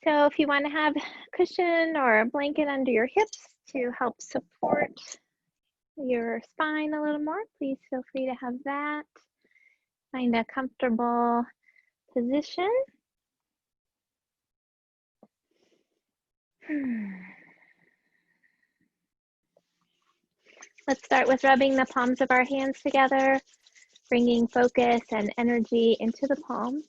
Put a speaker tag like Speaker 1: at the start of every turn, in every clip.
Speaker 1: So if you want to have a cushion or a blanket under your hips to help support your spine a little more, please feel free to have that. Find a comfortable position. Let's start with rubbing the palms of our hands together, bringing focus and energy into the palms.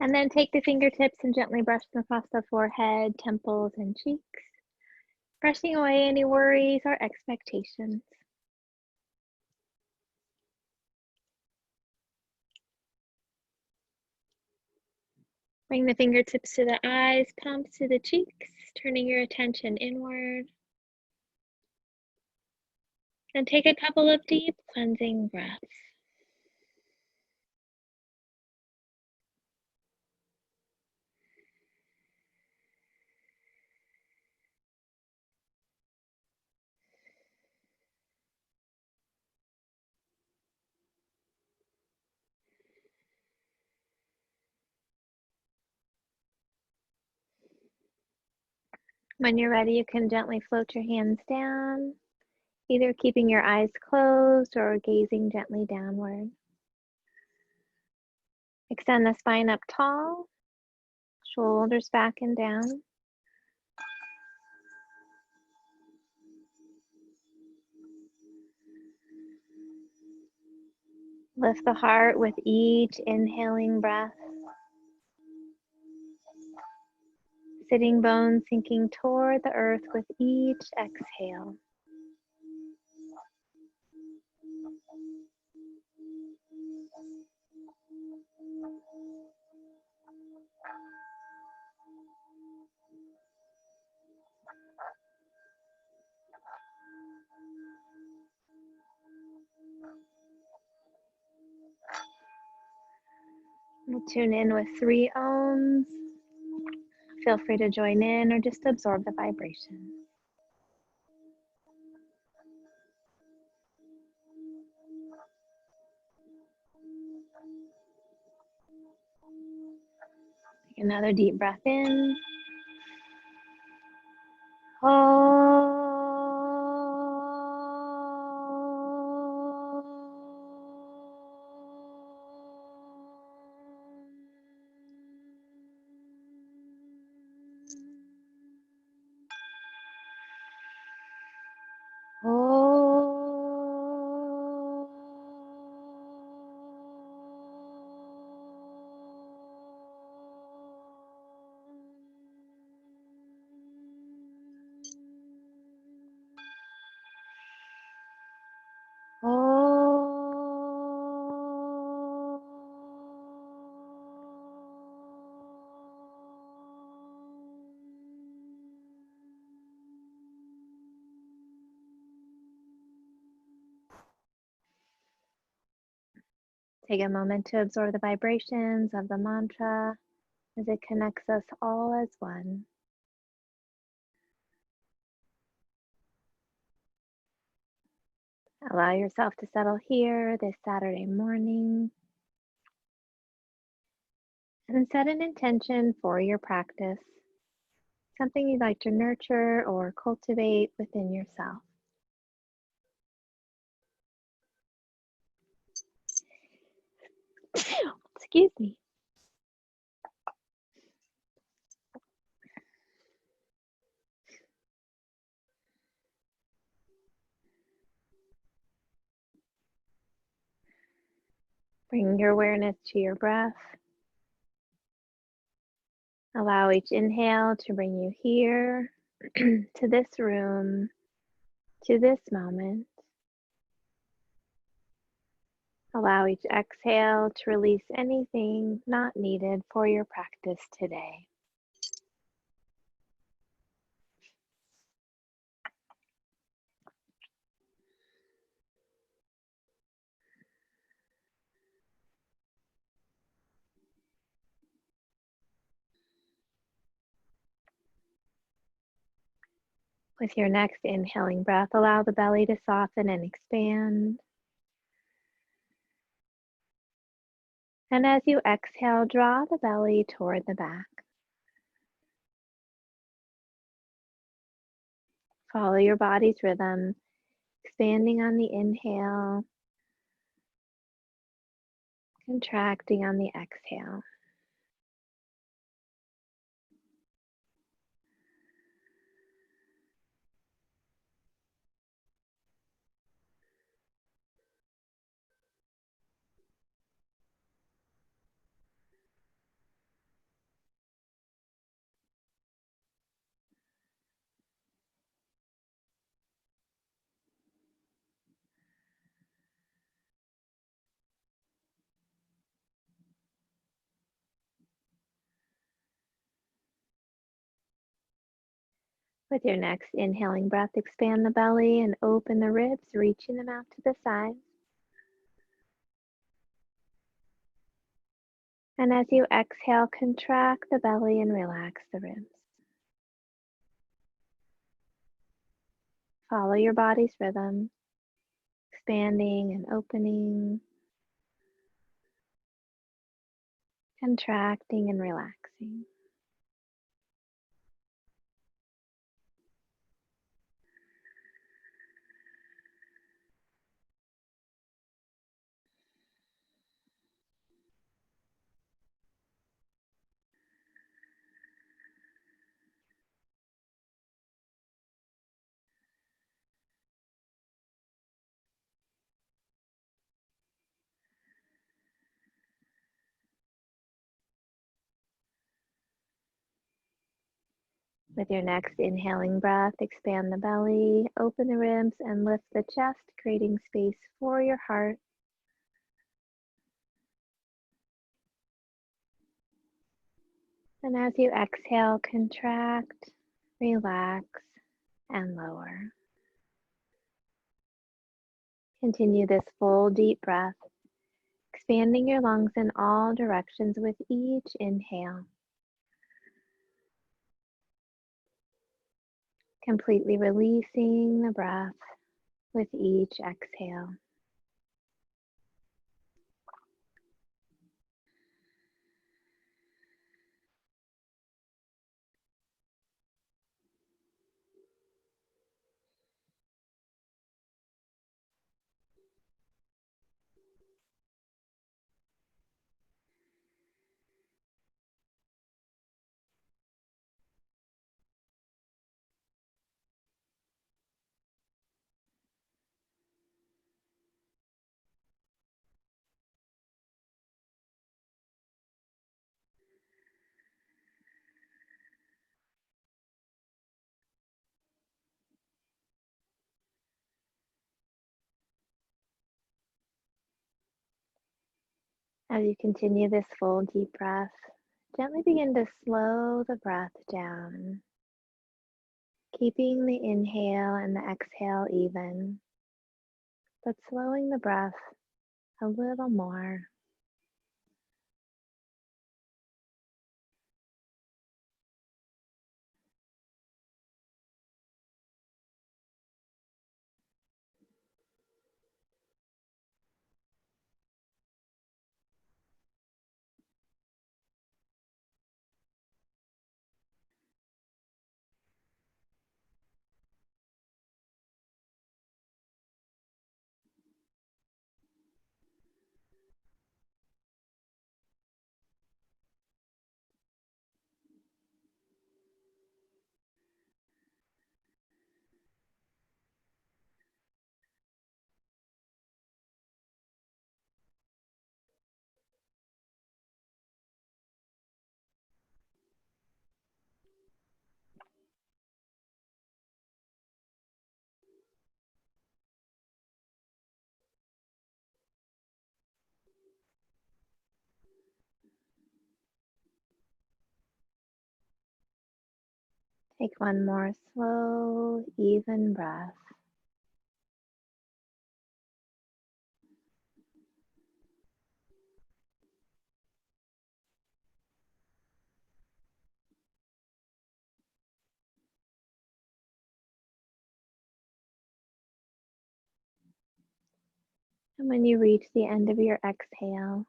Speaker 1: And then take the fingertips and gently brush them across the forehead, temples, and cheeks, brushing away any worries or expectations. Bring the fingertips to the eyes, palms to the cheeks, turning your attention inward. And take a couple of deep cleansing breaths. When you're ready, you can gently float your hands down, either keeping your eyes closed or gazing gently downward. Extend the spine up tall, shoulders back and down. Lift the heart with each inhaling breath. Sitting bones sinking toward the earth with each exhale. We'll tune in with 3 ohms. Feel free to join in or just absorb the vibration. Take another deep breath in. Hold. Take a moment to absorb the vibrations of the mantra as it connects us all as one. Allow yourself to settle here this Saturday morning and set an intention for your practice, something you'd like to nurture or cultivate within yourself. Excuse me. Bring your awareness to your breath. Allow each inhale to bring you here, to this room, to this moment. Allow each exhale to release anything not needed for your practice today. With your next inhaling breath, allow the belly to soften and expand. And as you exhale, draw the belly toward the back. Follow your body's rhythm, expanding on the inhale, contracting on the exhale. With your next inhaling breath, expand the belly and open the ribs, reaching them out to the sides. And as you exhale, contract the belly and relax the ribs. Follow your body's rhythm, expanding and opening, contracting and relaxing. With your next inhaling breath, expand the belly, open the ribs, and lift the chest, creating space for your heart. And as you exhale, contract, relax, and lower. Continue this full deep breath, expanding your lungs in all directions with each inhale. Completely releasing the breath with each exhale. As you continue this full deep breath, gently begin to slow the breath down, keeping the inhale and the exhale even, but slowing the breath a little more. Take one more slow, even breath. And when you reach the end of your exhale,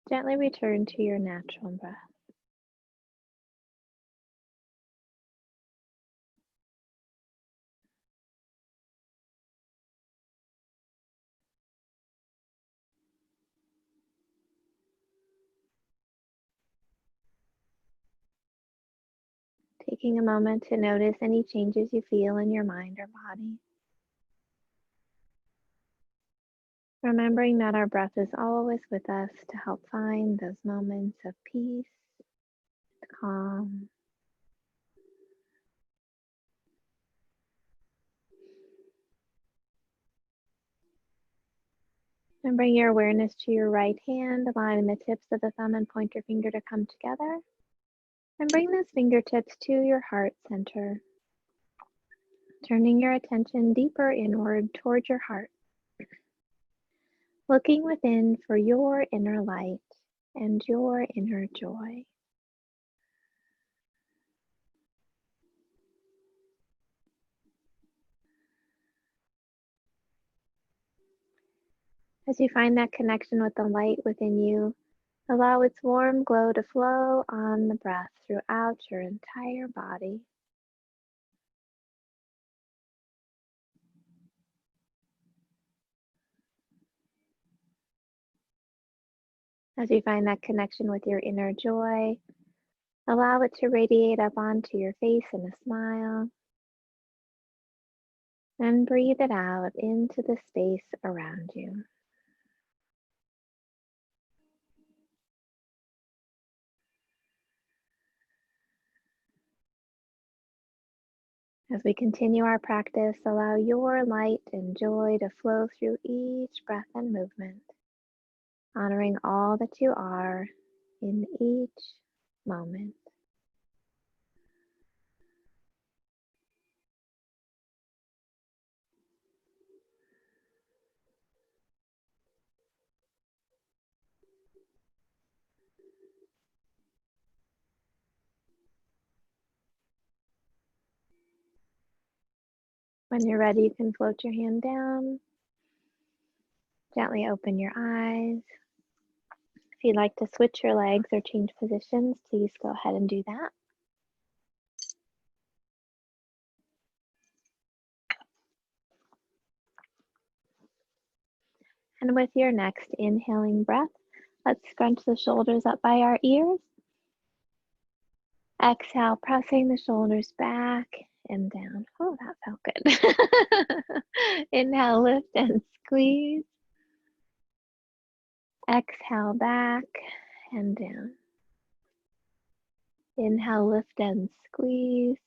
Speaker 1: gently return to your natural breath. Taking a moment to notice any changes you feel in your mind or body. Remembering that our breath is always with us to help find those moments of peace, calm. And bring your awareness to your right hand, allowing the tips of the thumb and pointer finger to come together. And bring those fingertips to your heart center, turning your attention deeper inward toward your heart, looking within for your inner light and your inner joy. As you find that connection with the light within you, allow its warm glow to flow on the breath throughout your entire body. As you find that connection with your inner joy, allow it to radiate up onto your face in a smile. And breathe it out into the space around you. As we continue our practice, allow your light and joy to flow through each breath and movement, honoring all that you are in each moment. When you're ready, you can float your hand down. Gently open your eyes. If you'd like to switch your legs or change positions, please go ahead and do that. And with your next inhaling breath, let's scrunch the shoulders up by our ears. Exhale, pressing the shoulders back and down. Oh, that felt good. Inhale, lift and squeeze. Exhale, back and down. Inhale, lift and squeeze.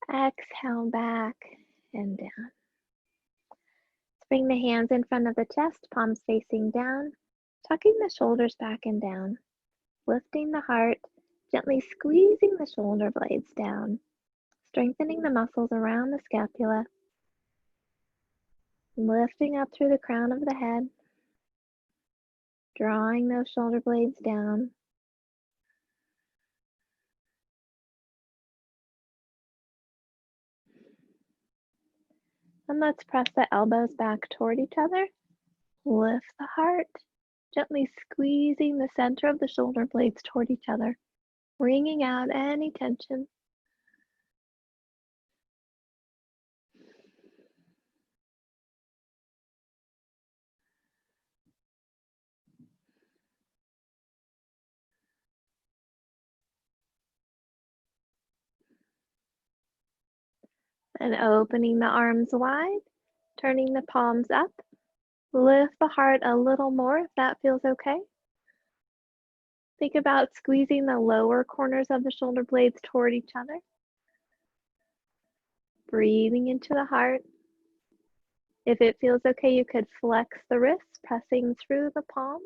Speaker 1: Exhale, back and down. Let's bring the hands in front of the chest, palms facing down, tucking the shoulders back and down, lifting the heart, gently squeezing the shoulder blades down, strengthening the muscles around the scapula, lifting up through the crown of the head, drawing those shoulder blades down. And let's press the elbows back toward each other. Lift the heart, gently squeezing the center of the shoulder blades toward each other, wringing out any tension. And opening the arms wide, turning the palms up. Lift the heart a little more if that feels okay. Think about squeezing the lower corners of the shoulder blades toward each other. Breathing into the heart. If it feels okay, you could flex the wrists, pressing through the palms.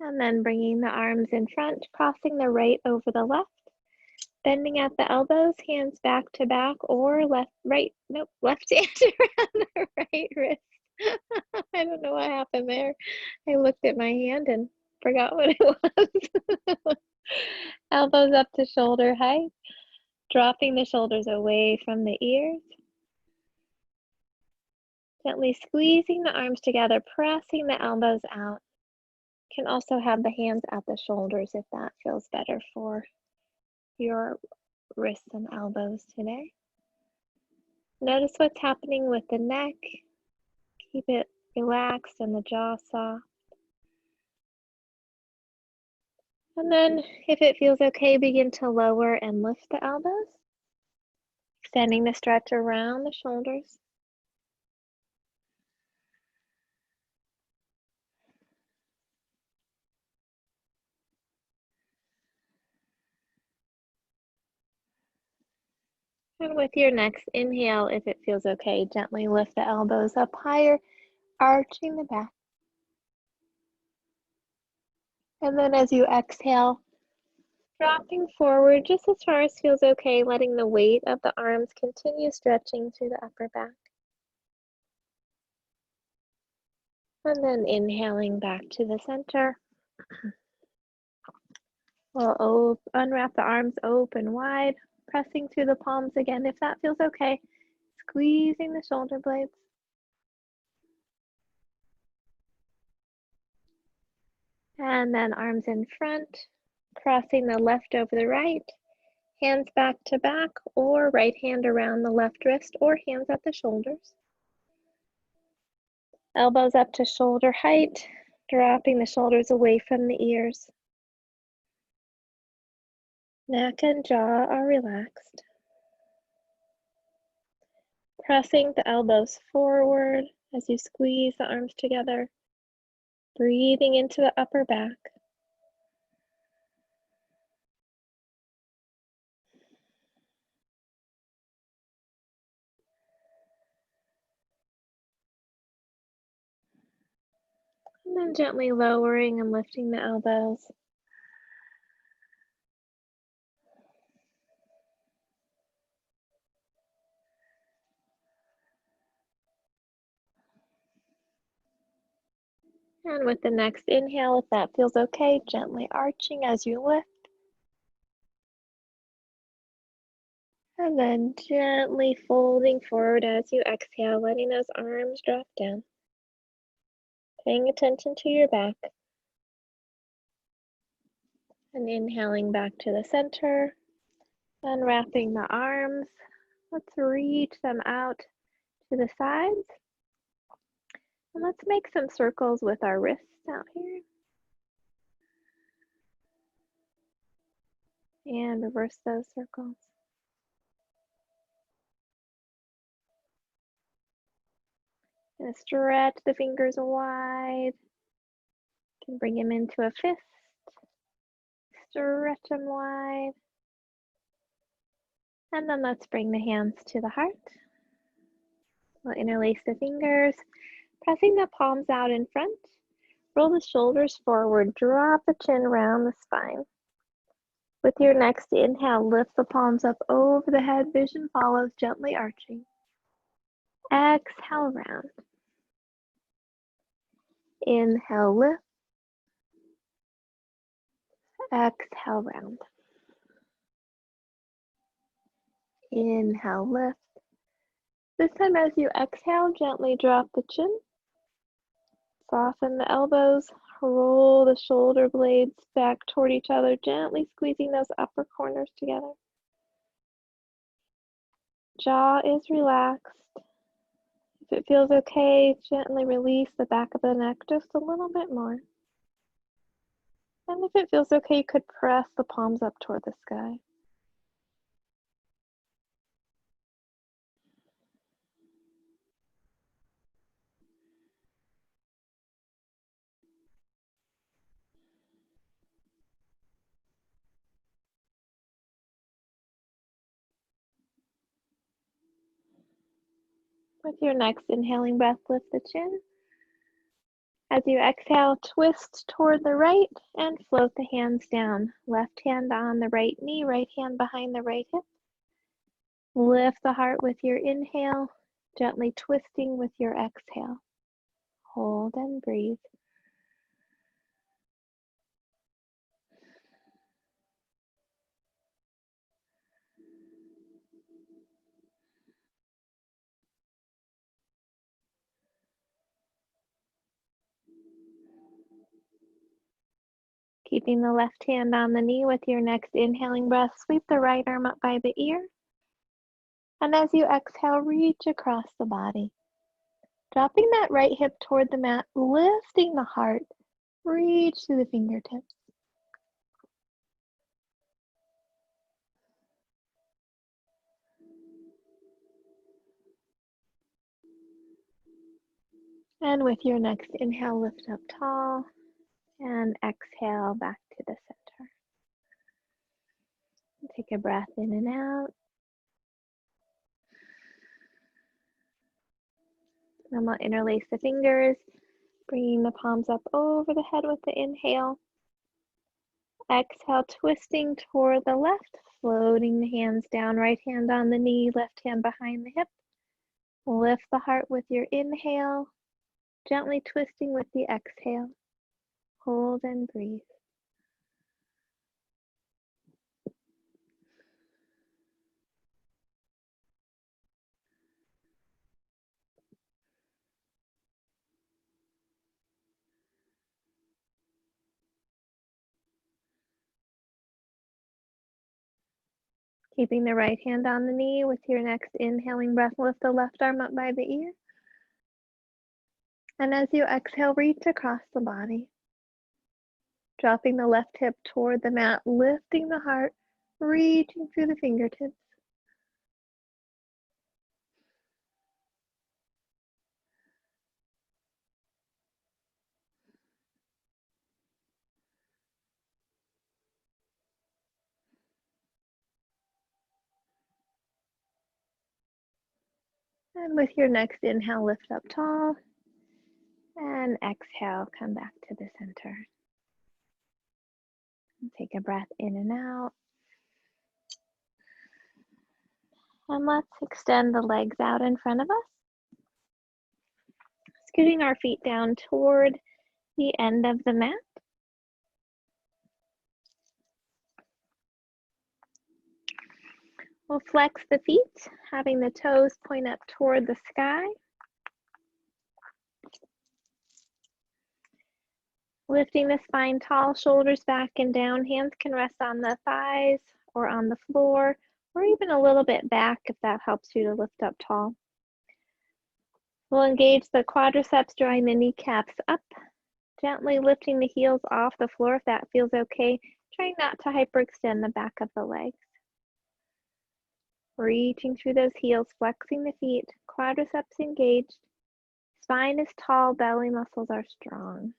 Speaker 1: And then bringing the arms in front, crossing the right over the left, bending at the elbows, hands back to back, or left hand around the right wrist. I don't know what happened there. I looked at my hand and forgot what it was. Elbows up to shoulder height, dropping the shoulders away from the ears. Gently squeezing the arms together, pressing the elbows out. You can also have the hands at the shoulders if that feels better for your wrists and elbows today. Notice what's happening with the neck. Keep it relaxed and the jaw soft. And then, if it feels okay, begin to lower and lift the elbows, extending the stretch around the shoulders. And with your next inhale, if it feels okay, gently lift the elbows up higher, arching the back. And then as you exhale, dropping forward just as far as feels okay, letting the weight of the arms continue stretching through the upper back. And then inhaling back to the center. We'll unwrap the arms open wide, pressing through the palms again if that feels okay. Squeezing the shoulder blades. And then arms in front, crossing the left over the right, hands back to back, or right hand around the left wrist, or hands at the shoulders. Elbows up to shoulder height, dropping the shoulders away from the ears. Neck and jaw are relaxed. Pressing the elbows forward as you squeeze the arms together. Breathing into the upper back. And then gently lowering and lifting the elbows. And with the next inhale, if that feels okay, gently arching as you lift. And then gently folding forward as you exhale, letting those arms drop down. Paying attention to your back. And inhaling back to the center. Unwrapping the arms. Let's reach them out to the sides. And let's make some circles with our wrists out here. And reverse those circles. And stretch the fingers wide. You can bring them into a fist. Stretch them wide. And then let's bring the hands to the heart. We'll interlace the fingers, pressing the palms out in front. Roll the shoulders forward, drop the chin around the spine. With your next inhale, lift the palms up over the head, vision follows, gently arching. Exhale, round. Inhale, lift. Exhale, round. Inhale, lift. This time as you exhale, gently drop the chin. Soften the elbows. Roll the shoulder blades back toward each other, gently squeezing those upper corners together. Jaw is relaxed. If it feels okay, gently release the back of the neck just a little bit more. And if it feels okay, you could press the palms up toward the sky. With your next inhaling breath, lift the chin. As you exhale, twist toward the right and float the hands down. Left hand on the right knee, right hand behind the right hip. Lift the heart with your inhale, gently twisting with your exhale. Hold and breathe. Keeping the left hand on the knee with your next inhaling breath, sweep the right arm up by the ear. And as you exhale, reach across the body. Dropping that right hip toward the mat, lifting the heart, reach through the fingertips. And with your next inhale, lift up tall, and exhale back to the center. Take a breath in and out. And we'll interlace the fingers, bringing the palms up over the head with the inhale. Exhale, twisting toward the left, floating the hands down, right hand on the knee, left hand behind the hip. Lift the heart with your inhale, gently twisting with the exhale. Hold and breathe. Keeping the right hand on the knee with your next inhaling breath, lift the left arm up by the ear. And as you exhale, reach across the body. Dropping the left hip toward the mat, lifting the heart, reaching through the fingertips. And with your next inhale, lift up tall. And exhale, come back to the center. Take a breath in and out. And let's extend the legs out in front of us. Scooting our feet down toward the end of the mat. We'll flex the feet, having the toes point up toward the sky. Lifting the spine tall, shoulders back and down. Hands can rest on the thighs or on the floor, or even a little bit back if that helps you to lift up tall. We'll engage the quadriceps, drawing the kneecaps up, gently lifting the heels off the floor if that feels okay. Trying not to hyperextend the back of the legs. Reaching through those heels, flexing the feet, quadriceps engaged. Spine is tall, belly muscles are strong.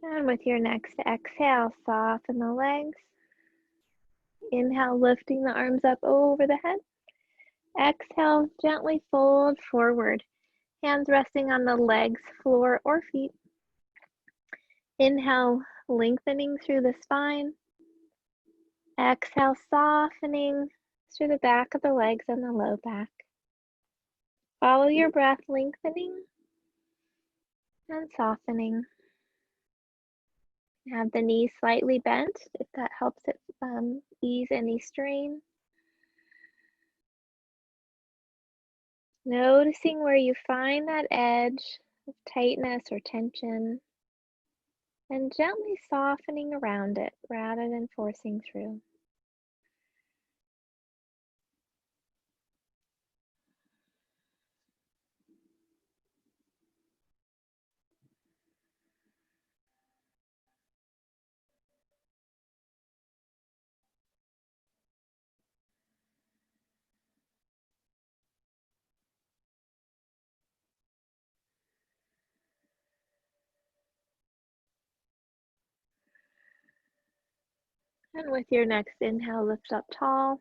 Speaker 1: And with your next exhale, soften the legs. Inhale, lifting the arms up over the head. Exhale, gently fold forward. Hands resting on the legs, floor, or feet. Inhale, lengthening through the spine. Exhale, softening through the back of the legs and the low back. Follow your breath, lengthening and softening. Have the knees slightly bent if that helps it ease any strain. Noticing where you find that edge of tightness or tension, and gently softening around it rather than forcing through. And with your next inhale, lift up tall.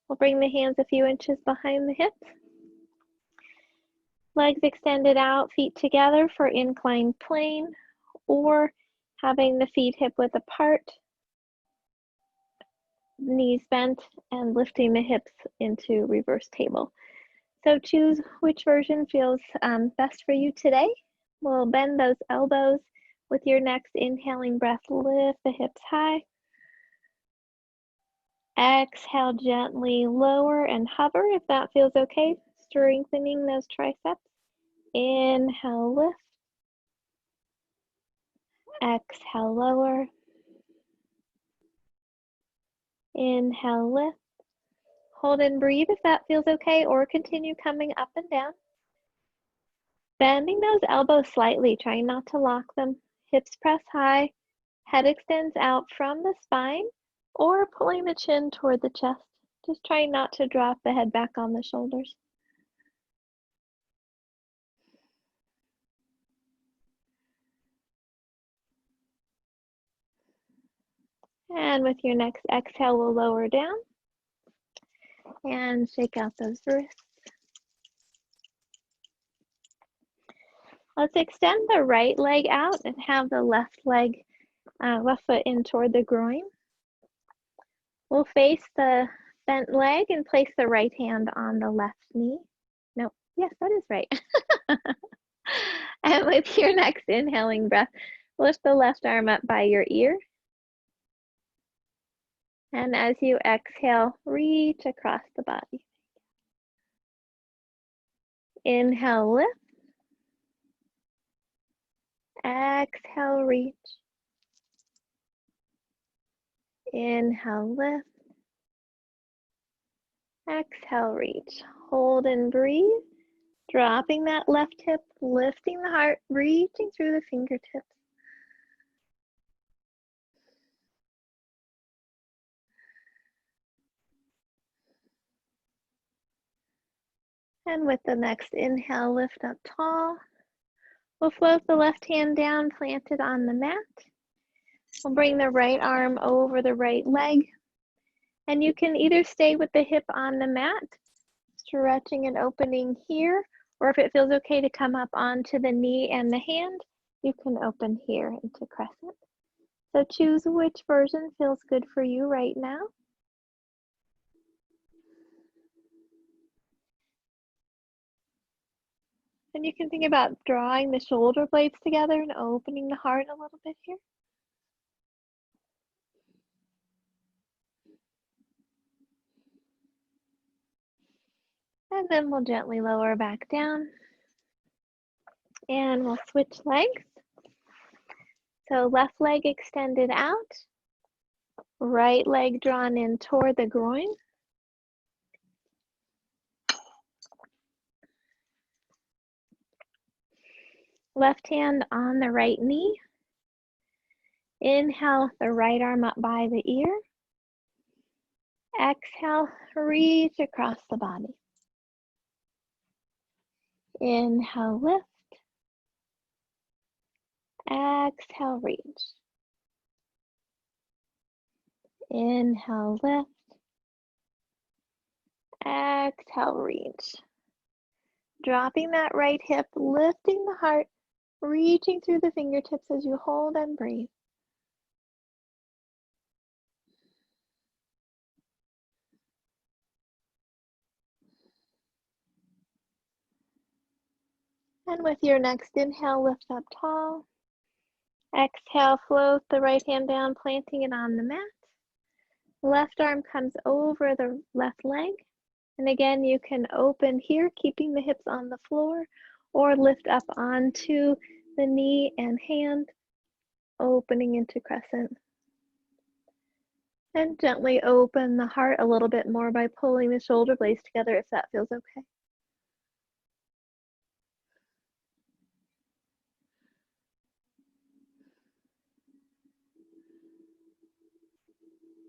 Speaker 1: We'll bring the hands a few inches behind the hips. Legs extended out, feet together for inclined plane, or having the feet hip width apart, knees bent, and lifting the hips into reverse table. So choose which version feels best for you today. We'll bend those elbows. With your next inhaling breath, lift the hips high. Exhale, gently lower and hover if that feels okay, strengthening those triceps. Inhale, lift. Exhale, lower. Inhale, lift. Hold and breathe if that feels okay, or continue coming up and down. Bending those elbows slightly, trying not to lock them. Hips press high, head extends out from the spine, or pulling the chin toward the chest. Just trying not to drop the head back on the shoulders. And with your next exhale, we'll lower down and shake out those wrists. Let's extend the right leg out and have the left foot in toward the groin. We'll face the bent leg and place the right hand on the left knee. No, yes, that is right. And with your next inhaling breath, lift the left arm up by your ear. And as you exhale, reach across the body. Inhale, lift. Exhale, reach. Inhale, lift. Exhale, reach. Hold and breathe. Dropping that left hip, lifting the heart, reaching through the fingertips. And with the next inhale, lift up tall. We'll float the left hand down, plant it on the mat. We'll bring the right arm over the right leg. And you can either stay with the hip on the mat, stretching and opening here, or if it feels okay to come up onto the knee and the hand, you can open here into crescent. So choose which version feels good for you right now. And you can think about drawing the shoulder blades together and opening the heart a little bit here. And then we'll gently lower back down. And we'll switch legs. So left leg extended out, right leg drawn in toward the groin. Left hand on the right knee. Inhale, the right arm up by the ear. Exhale, reach across the body. Inhale, lift. Exhale, reach. Inhale, lift. Exhale, reach. Dropping that right hip, lifting the heart, reaching through the fingertips as you hold and breathe. And with your next inhale, lift up tall. Exhale, float the right hand down, planting it on the mat. Left arm comes over the left leg. And again, you can open here, keeping the hips on the floor, or lift up onto the knee and hand, opening into crescent. And gently open the heart a little bit more by pulling the shoulder blades together if that feels okay.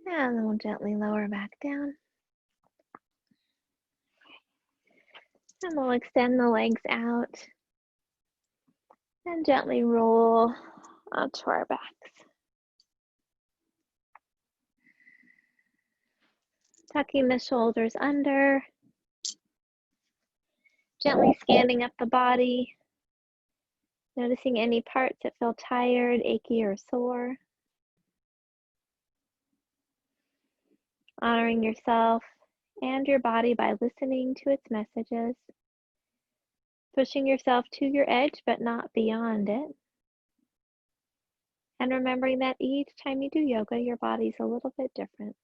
Speaker 1: And then we'll gently lower back down. And we'll extend the legs out and gently roll onto our backs. Tucking the shoulders under. Gently scanning up the body, noticing any parts that feel tired, achy, or sore. Honoring yourself and your body by listening to its messages. Pushing yourself to your edge, but not beyond it. And remembering that each time you do yoga, your body's a little bit different.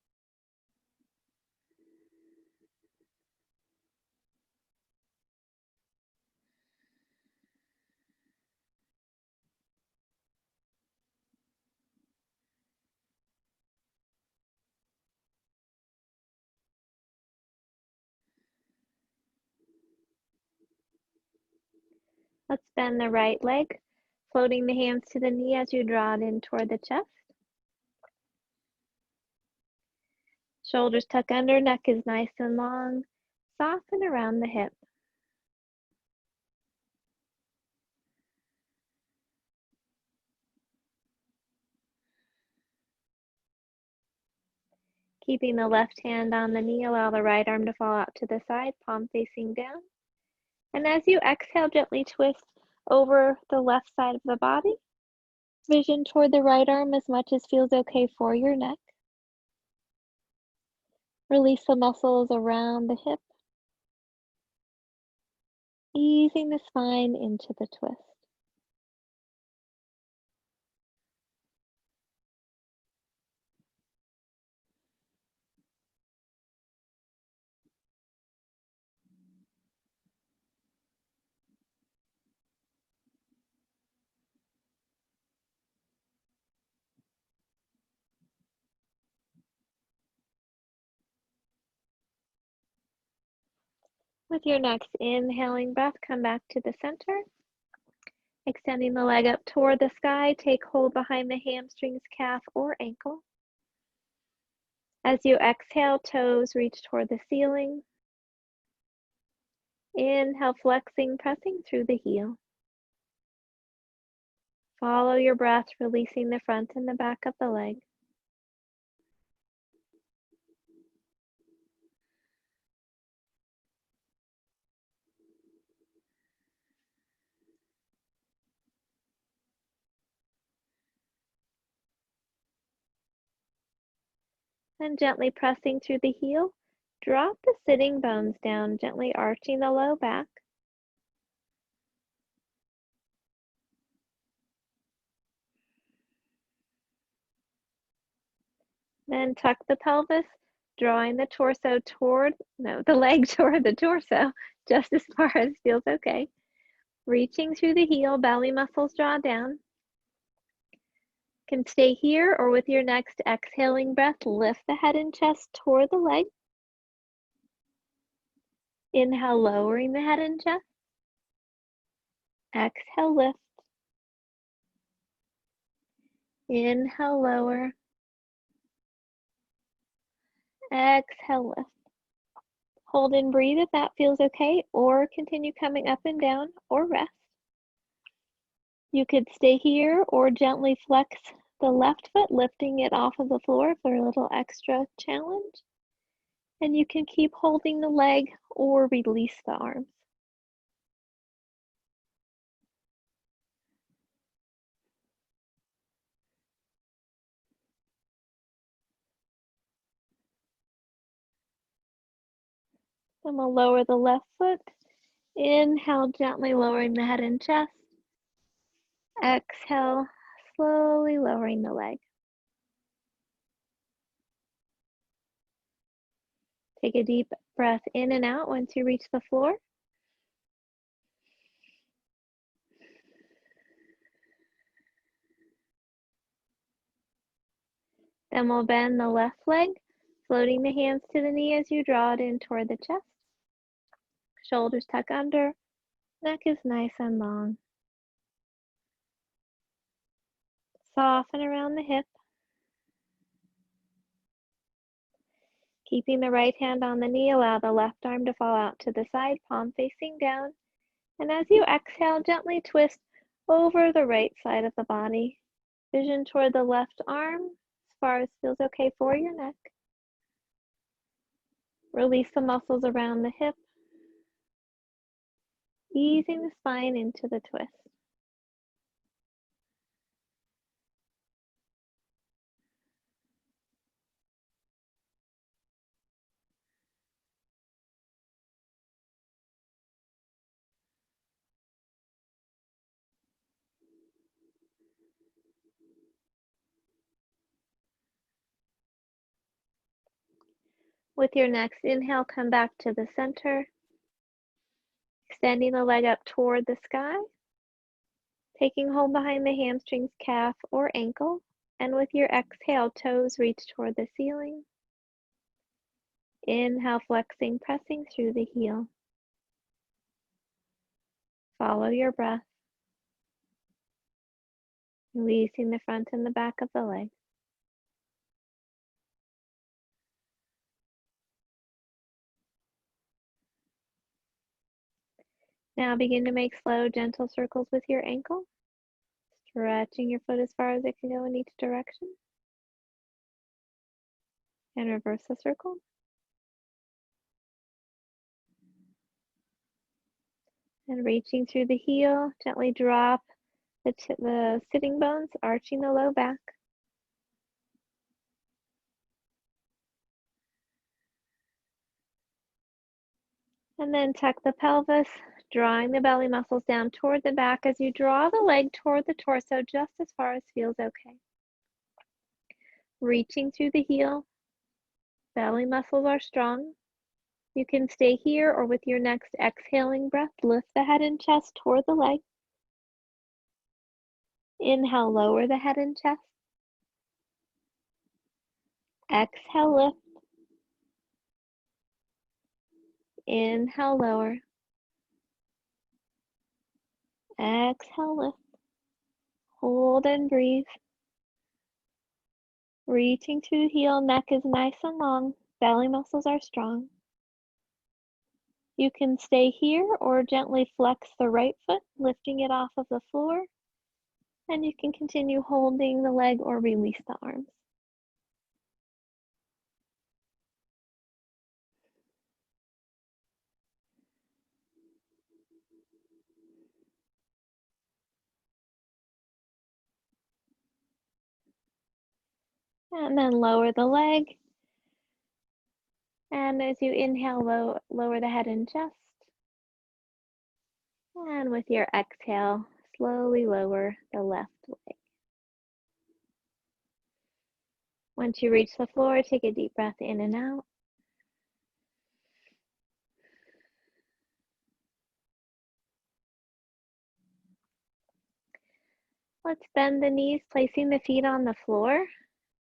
Speaker 1: Let's bend the right leg, floating the hands to the knee as you draw it in toward the chest. Shoulders tuck under, neck is nice and long. Soften around the hip. Keeping the left hand on the knee, allow the right arm to fall out to the side, palm facing down. And as you exhale, gently twist over the left side of the body. Vision toward the right arm as much as feels okay for your neck. Release the muscles around the hip, easing the spine into the twist. With your next inhaling breath, come back to the center. Extending the leg up toward the sky, take hold behind the hamstrings, calf, or ankle. As you exhale, toes reach toward the ceiling. Inhale, flexing, pressing through the heel. Follow your breath, releasing the front and the back of the leg. And gently pressing through the heel, drop the sitting bones down, gently arching the low back. Then tuck the pelvis, drawing the the leg toward the torso, just as far as feels okay. Reaching through the heel, belly muscles draw down. Can stay here, or with your next exhaling breath, lift the head and chest toward the leg. Inhale, lowering the head and chest. Exhale, lift. Inhale, lower. Exhale, lift. Hold and breathe if that feels okay, or continue coming up and down, or rest. You could stay here or gently flex the left foot, lifting it off of the floor for a little extra challenge. And you can keep holding the leg or release the arms. Then we'll lower the left foot. Inhale, gently lowering the head and chest. Exhale, slowly lowering the leg. Take a deep breath in and out once you reach the floor. Then we'll bend the left leg, floating the hands to the knee as you draw it in toward the chest. Shoulders tuck under, neck is nice and long. Soften around the hip. Keeping the right hand on the knee, allow the left arm to fall out to the side, palm facing down. And as you exhale, gently twist over the right side of the body. Vision toward the left arm, as far as feels okay for your neck. Release the muscles around the hip. easing the spine into the twist. With your next inhale, come back to the center, extending the leg up toward the sky, taking hold behind the hamstrings, calf, or ankle, and with your exhale, toes reach toward the ceiling. Inhale, flexing, pressing through the heel. Follow your breath, releasing the front and the back of the leg. Now begin to make slow, gentle circles with your ankle, stretching your foot as far as it can go in each direction. And reverse the circle. And reaching through the heel, gently drop the sitting bones, arching the low back. And then tuck the pelvis, drawing the belly muscles down toward the back as you draw the leg toward the torso just as far as feels okay. Reaching through the heel, belly muscles are strong. You can stay here or with your next exhaling breath, lift the head and chest toward the leg. Inhale, lower the head and chest. Exhale, lift. Inhale, lower. Exhale, lift. Hold and breathe. Reaching through the heel, neck is nice and long, belly muscles are strong. You can stay here or gently flex the right foot, lifting it off of the floor. And you can continue holding the leg or release the arms. And then lower the leg. And as you inhale, lower the head and chest. And with your exhale, slowly lower the left leg. Once you reach the floor, take a deep breath in and out. Let's bend the knees, placing the feet on the floor.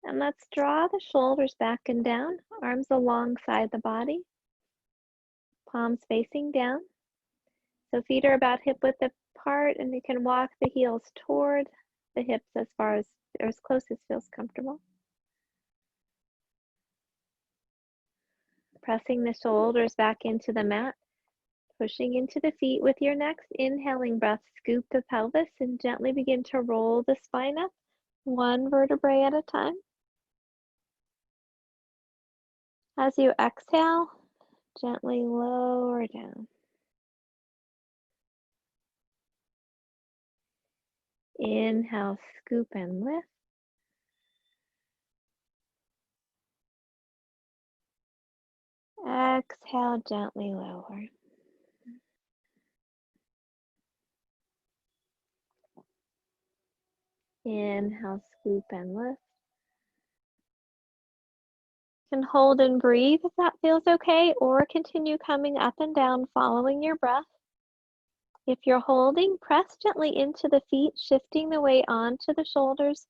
Speaker 1: And let's draw the shoulders back and down, arms alongside the body, palms facing down. So feet are about hip width apart, and you can walk the heels toward the hips as far as, or as close as feels comfortable. Pressing the shoulders back into the mat, pushing into the feet. With your next inhaling breath, scoop the pelvis and gently begin to roll the spine up, one vertebrae at a time. As you exhale, gently lower down. Inhale, scoop and lift. Exhale, gently lower. Inhale, scoop and lift. You can hold and breathe if that feels okay, or continue coming up and down following your breath. If you're holding, press gently into the feet, shifting the weight onto the shoulders.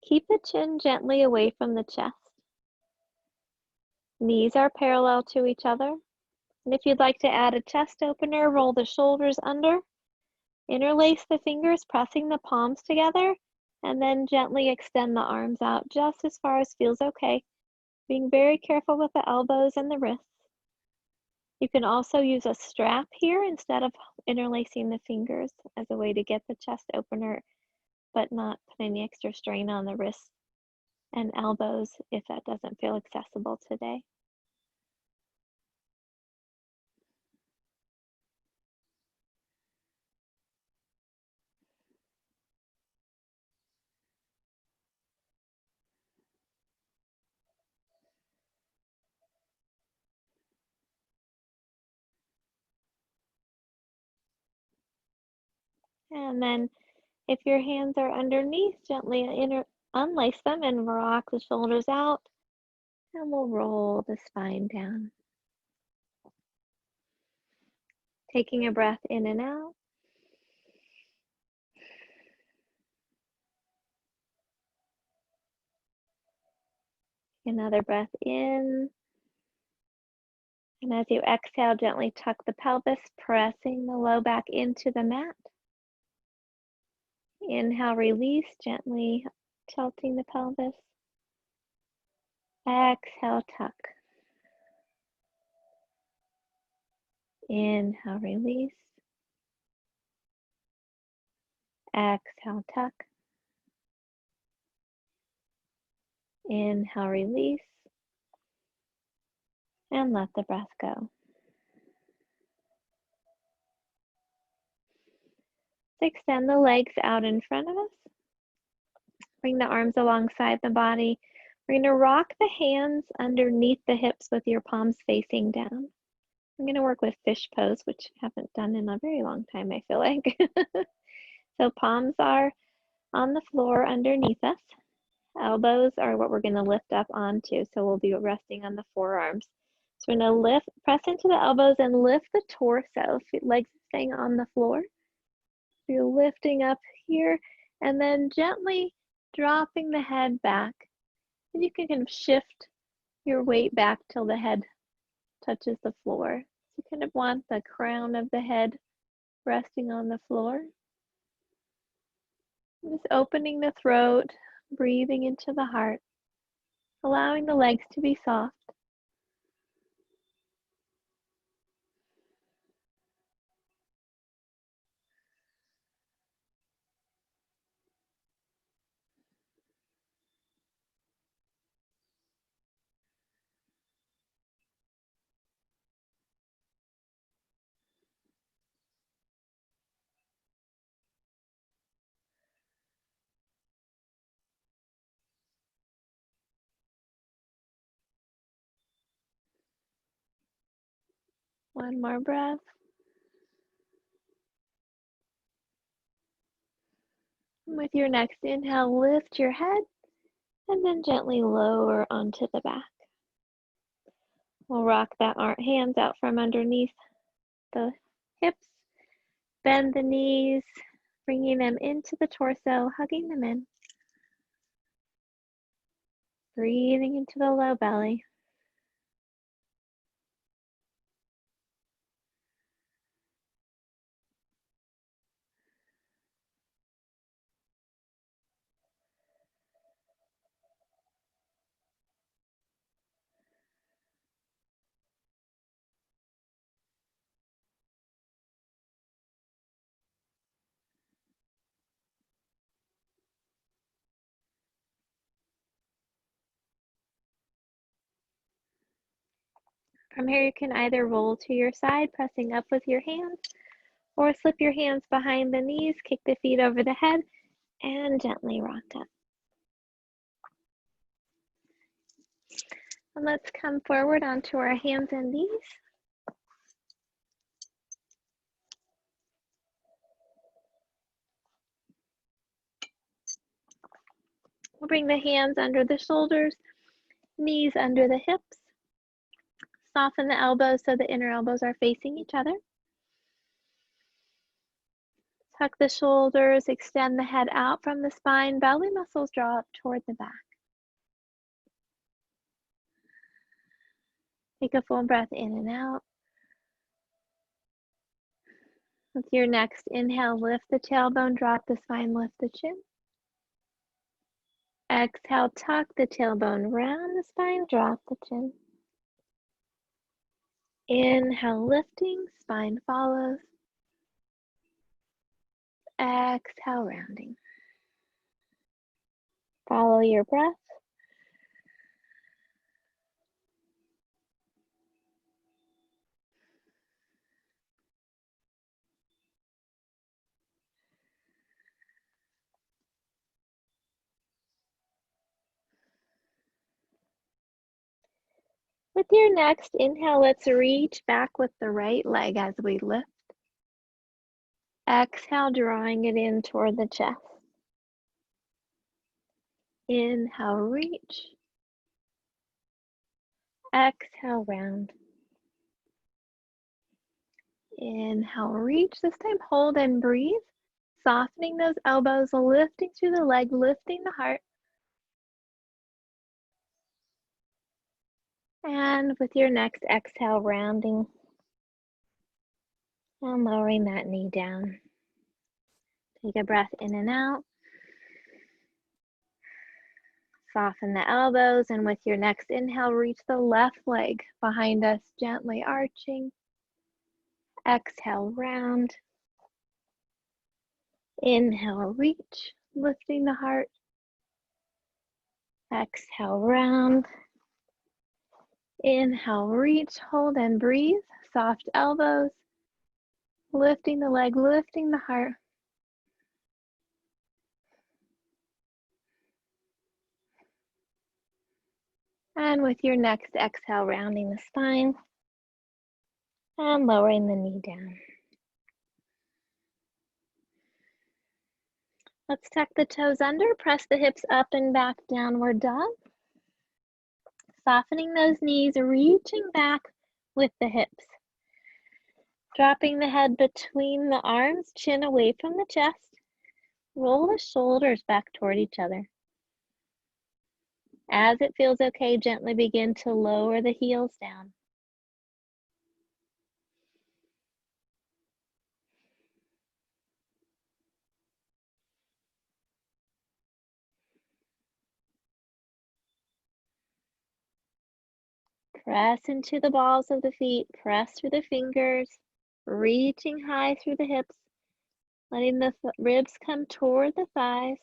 Speaker 1: Keep the chin gently away from the chest. Knees are parallel to each other. And if you'd like to add a chest opener, roll the shoulders under. Interlace the fingers, pressing the palms together, and then gently extend the arms out just as far as feels okay, being very careful with the elbows and the wrists. You can also use a strap here instead of interlacing the fingers as a way to get the chest opener, but not put any extra strain on the wrists and elbows if that doesn't feel accessible today. And then if your hands are underneath, gently unlace them and rock the shoulders out. And we'll roll the spine down. Taking a breath in and out. Another breath in. And as you exhale, gently tuck the pelvis, pressing the low back into the mat. Inhale, release, gently tilting the pelvis. Exhale, tuck. Inhale, release. Exhale, tuck. Inhale, release. And let the breath go. Extend the legs out in front of us. Bring the arms alongside the body. We're going to rock the hands underneath the hips with your palms facing down. I'm going to work with fish pose, which I haven't done in a very long time, I feel like. So palms are on the floor underneath us. Elbows are what we're going to lift up onto. So we'll be resting on the forearms. So we're going to press into the elbows and lift the torso. Legs staying on the floor. You're lifting up here and then gently dropping the head back. And you can kind of shift your weight back till the head touches the floor. So you kind of want the crown of the head resting on the floor. Just opening the throat, breathing into the heart, allowing the legs to be soft. One more breath. With your next inhale, lift your head and then gently lower onto the back. We'll rock that hands out from underneath the hips. Bend the knees, bringing them into the torso, hugging them in. Breathing into the low belly. From here, you can either roll to your side, pressing up with your hands, or slip your hands behind the knees, kick the feet over the head, and gently rock up. And let's come forward onto our hands and knees. We'll bring the hands under the shoulders, knees under the hips. Soften the elbows so the inner elbows are facing each other. Tuck the shoulders, extend the head out from the spine, belly muscles draw up toward the back. Take a full breath in and out. With your next inhale, lift the tailbone, drop the spine, lift the chin. Exhale, tuck the tailbone, round the spine, drop the chin. Inhale, lifting, spine follows. Exhale, rounding. Follow your breath. With your next inhale, let's reach back with the right leg as we lift. Exhale, drawing it in toward the chest. Inhale, reach. Exhale, round. Inhale, reach. This time, hold and breathe. Softening those elbows, lifting through the leg, lifting the heart. And with your next exhale, rounding and lowering that knee down. Take a breath in and out. Soften the elbows, and with your next inhale, reach the left leg behind us, gently arching. Exhale, round. Inhale, reach, lifting the heart. Exhale, round. Inhale, reach, hold and breathe. Soft elbows, lifting the leg, lifting the heart. And with your next exhale, rounding the spine and lowering the knee down. Let's tuck the toes under, press the hips up and back, downward dog. Softening those knees, reaching back with the hips. Dropping the head between the arms, chin away from the chest. Roll the shoulders back toward each other. As it feels okay, gently begin to lower the heels down. Press into the balls of the feet, press through the fingers, reaching high through the hips, letting the ribs come toward the thighs.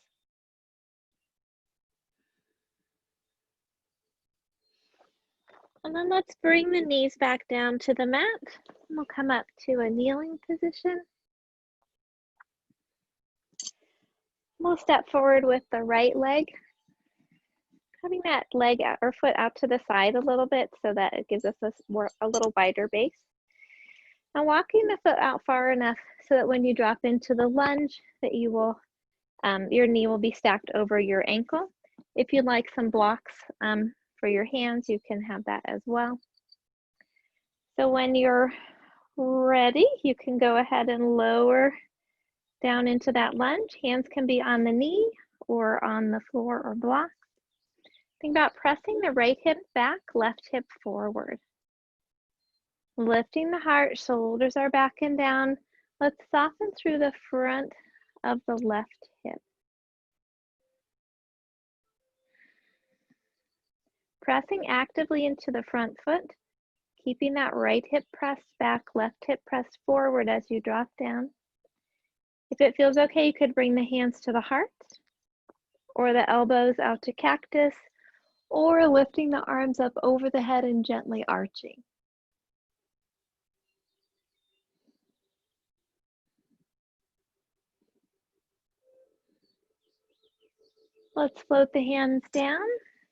Speaker 1: And then let's bring the knees back down to the mat. We'll come up to a kneeling position. We'll step forward with the right leg, having that leg or foot out to the side a little bit so that it gives us a little wider base. And walking the foot out far enough so that when you drop into the lunge, that you will, your knee will be stacked over your ankle. If you'd like some blocks for your hands, you can have that as well. So when you're ready, you can go ahead and lower down into that lunge. Hands can be on the knee or on the floor or block. Think about pressing the right hip back, left hip forward. Lifting the heart, shoulders are back and down. Let's soften through the front of the left hip. Pressing actively into the front foot, keeping that right hip pressed back, left hip pressed forward as you drop down. If it feels okay, you could bring the hands to the heart or the elbows out to cactus, or lifting the arms up over the head and gently arching. Let's float the hands down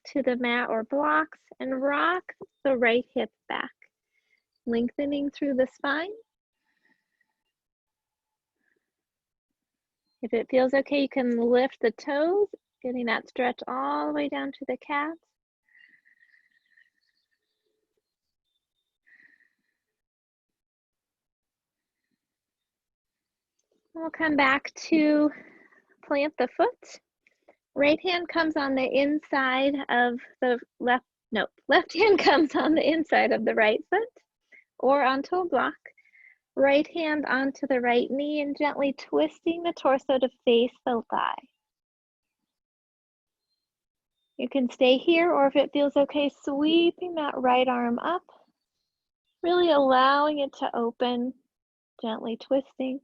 Speaker 1: to the mat or blocks and rock the right hip back, lengthening through the spine. If it feels okay, you can lift the toes, getting that stretch all the way down to the calves. We'll come back to plant the foot. Right hand comes on the inside of the left hand comes on the inside of the right foot or onto a block. Right hand onto the right knee and gently twisting the torso to face the thigh. You can stay here, or if it feels okay, sweeping that right arm up, really allowing it to open, gently twisting.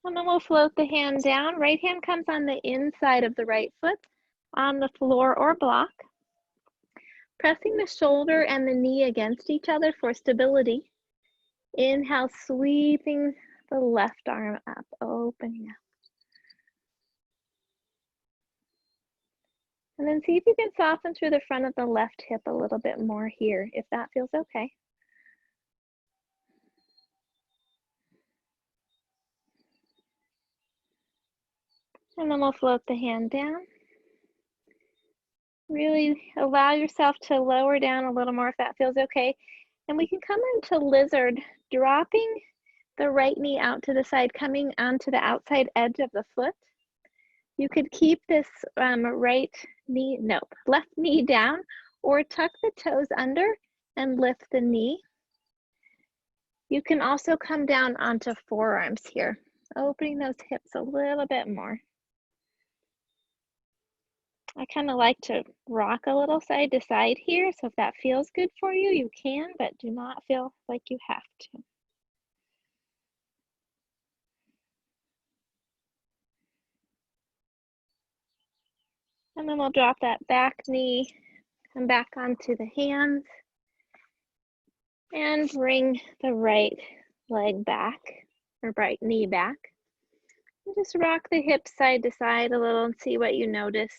Speaker 1: And then we'll float the hand down. Right hand comes on the inside of the right foot on the floor or block. Pressing the shoulder and the knee against each other for stability. Inhale, sweeping the left arm up, opening up. And then see if you can soften through the front of the left hip a little bit more here, if that feels okay. And then we'll float the hand down. Really allow yourself to lower down a little more if that feels okay. And we can come into lizard, dropping the right knee out to the side, coming onto the outside edge of the foot. You could keep this left knee down, or tuck the toes under and lift the knee. You can also come down onto forearms here, opening those hips a little bit more. I kind of like to rock a little side to side here, so if that feels good for you, you can, but do not feel like you have to. And then we'll drop that back knee, come back onto the hands, and bring the right leg back, or right knee back. And just rock the hips side to side a little and see what you notice.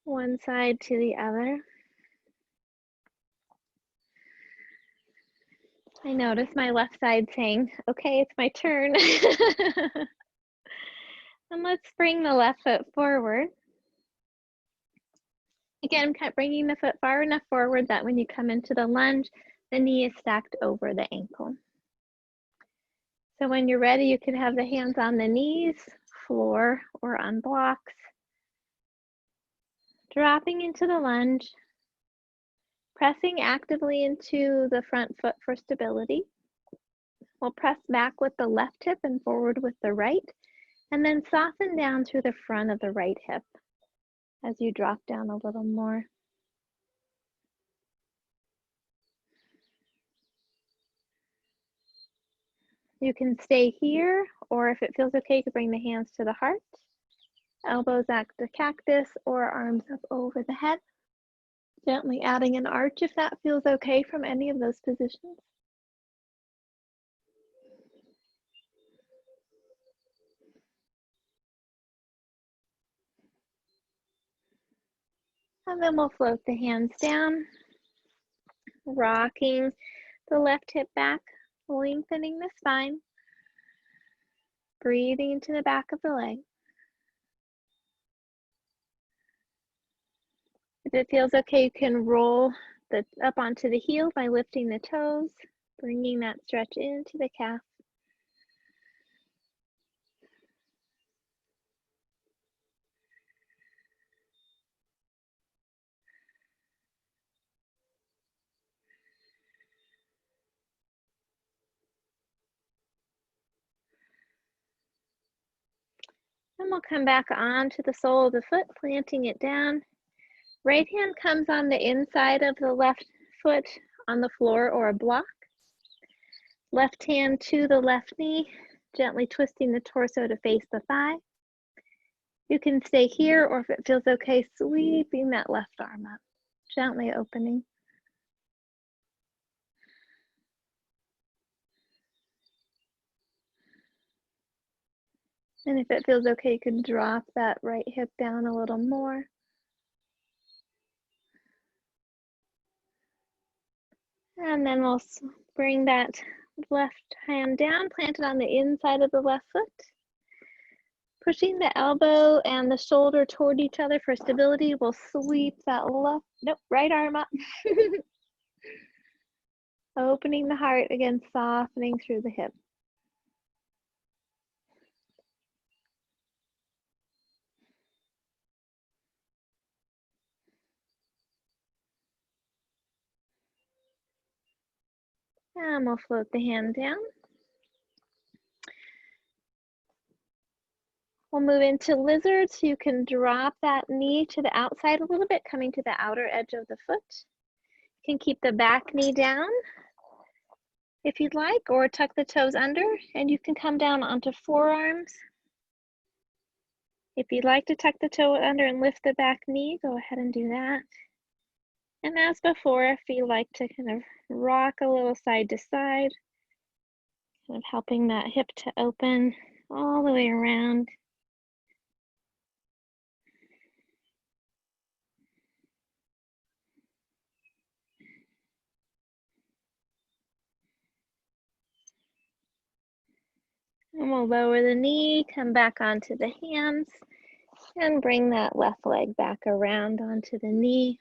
Speaker 1: One side to the other. I notice my left side saying, okay, it's my turn. And let's bring the left foot forward. Again, bringing the foot far enough forward that when you come into the lunge, the knee is stacked over the ankle. So when you're ready, you can have the hands on the knees, floor, or on blocks. Dropping into the lunge, pressing actively into the front foot for stability. We'll press back with the left hip and forward with the right, and then soften down through the front of the right hip as you drop down a little more. You can stay here, or if it feels okay, you can bring the hands to the heart, elbows act a cactus, or arms up over the head. Gently adding an arch if that feels okay from any of those positions. And then we'll float the hands down, rocking the left hip back, lengthening the spine, breathing into the back of the leg. If it feels okay, you can roll up onto the heel by lifting the toes, bringing that stretch into the calf. And we'll come back onto the sole of the foot, planting it down. Right hand comes on the inside of the left foot on the floor or a block. Left hand to the left knee, gently twisting the torso to face the thigh. You can stay here, or if it feels okay, sweeping that left arm up, gently opening. And if it feels okay, you can drop that right hip down a little more. And then we'll bring that left hand down, plant it on the inside of the left foot. Pushing the elbow and the shoulder toward each other for stability, we'll sweep that right arm up. Opening the heart, again, softening through the hip. And we'll float the hand down. We'll move into lizard, so you can drop that knee to the outside a little bit, coming to the outer edge of the foot. You can keep the back knee down if you'd like, or tuck the toes under, and you can come down onto forearms. If you'd like to tuck the toe under and lift the back knee, go ahead and do that. And as before, if you like to kind of rock a little side to side, kind of helping that hip to open all the way around. And we'll lower the knee, come back onto the hands, and bring that left leg back around onto the knee.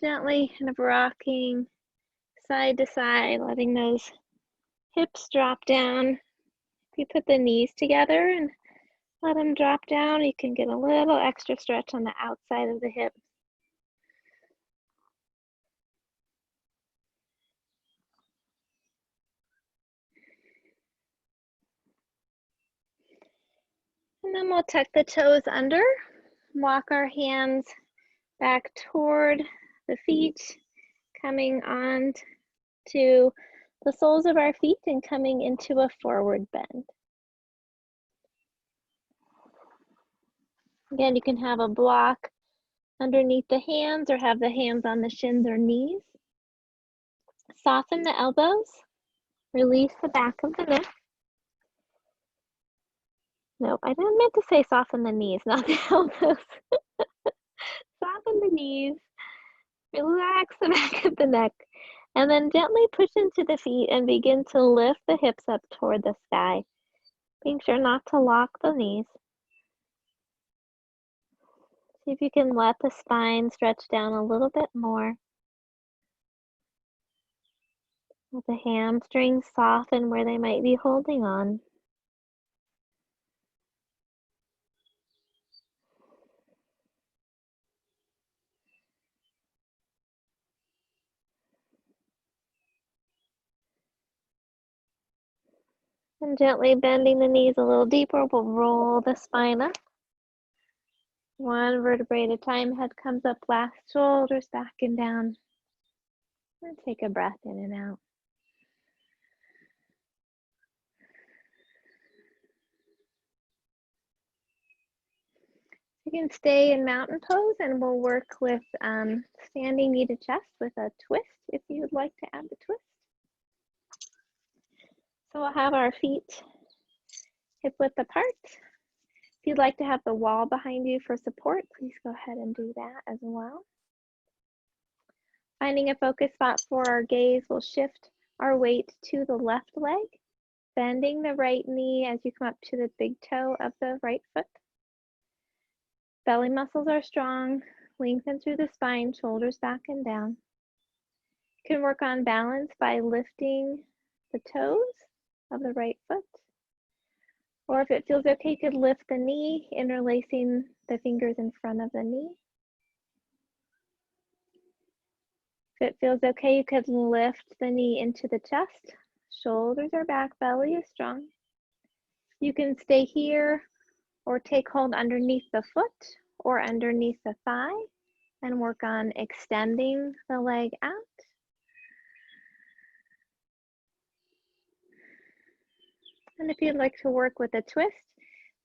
Speaker 1: Gently kind of rocking side to side, letting those hips drop down. If you put the knees together and let them drop down, you can get a little extra stretch on the outside of the hip. And then we'll tuck the toes under, walk our hands back toward the feet, coming on to the soles of our feet and coming into a forward bend. Again, you can have a block underneath the hands or have the hands on the shins or knees. Soften the elbows, release the back of the neck. Nope, I didn't mean to say soften the knees, not the elbows. Soften the knees, relax the back of the neck, and then gently push into the feet and begin to lift the hips up toward the sky. Being sure not to lock the knees. See if you can let the spine stretch down a little bit more. Let the hamstrings soften where they might be holding on. And gently bending the knees a little deeper, we'll roll the spine up. One vertebrae at a time, head comes up last, shoulders back and down. And take a breath in and out. You can stay in mountain pose and we'll work with standing knee to chest with a twist if you would like to add the twist. So we'll have our feet hip width apart. If you'd like to have the wall behind you for support, please go ahead and do that as well. Finding a focus spot for our gaze, we'll shift our weight to the left leg, bending the right knee as you come up to the big toe of the right foot. Belly muscles are strong, lengthen through the spine, shoulders back and down. You can work on balance by lifting the toes of the right foot. Or if it feels okay, you could lift the knee, interlacing the fingers in front of the knee. If it feels okay, you could lift the knee into the chest. Shoulders are back, belly is strong. You can stay here or take hold underneath the foot or underneath the thigh and work on extending the leg out. And if you'd like to work with a twist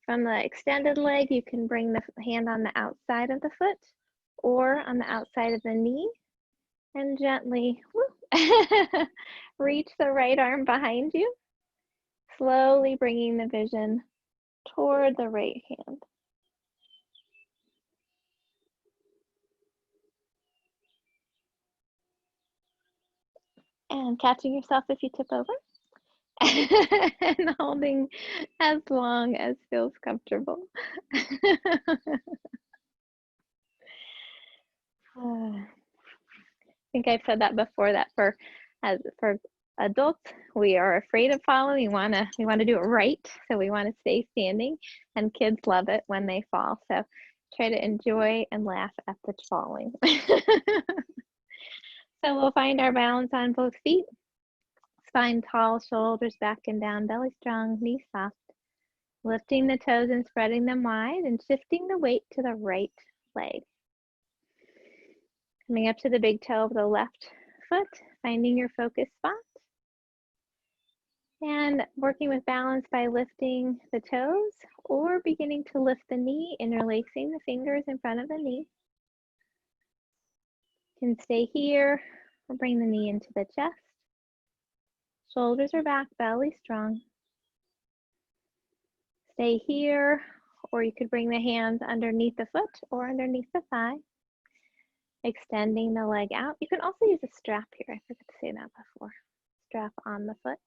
Speaker 1: from the extended leg, you can bring the hand on the outside of the foot or on the outside of the knee and gently reach the right arm behind you, slowly bringing the vision toward the right hand. And catching yourself if you tip over. And holding as long as feels comfortable. I think I've said that before, that for adults, we are afraid of falling. We want to do it right, so we want to stay standing, and kids love it when they fall. So try to enjoy and laugh at the falling. So we'll find our balance on both feet. Spine tall, shoulders back and down, belly strong, knees soft. Lifting the toes and spreading them wide and shifting the weight to the right leg. Coming up to the big toe of the left foot, finding your focus spot. And working with balance by lifting the toes or beginning to lift the knee, interlacing the fingers in front of the knee. You can stay here or bring the knee into the chest. Shoulders are back, belly strong. Stay here, or you could bring the hands underneath the foot or underneath the thigh. Extending the leg out. You can also use a strap here. I forgot to say that before. Strap on the foot.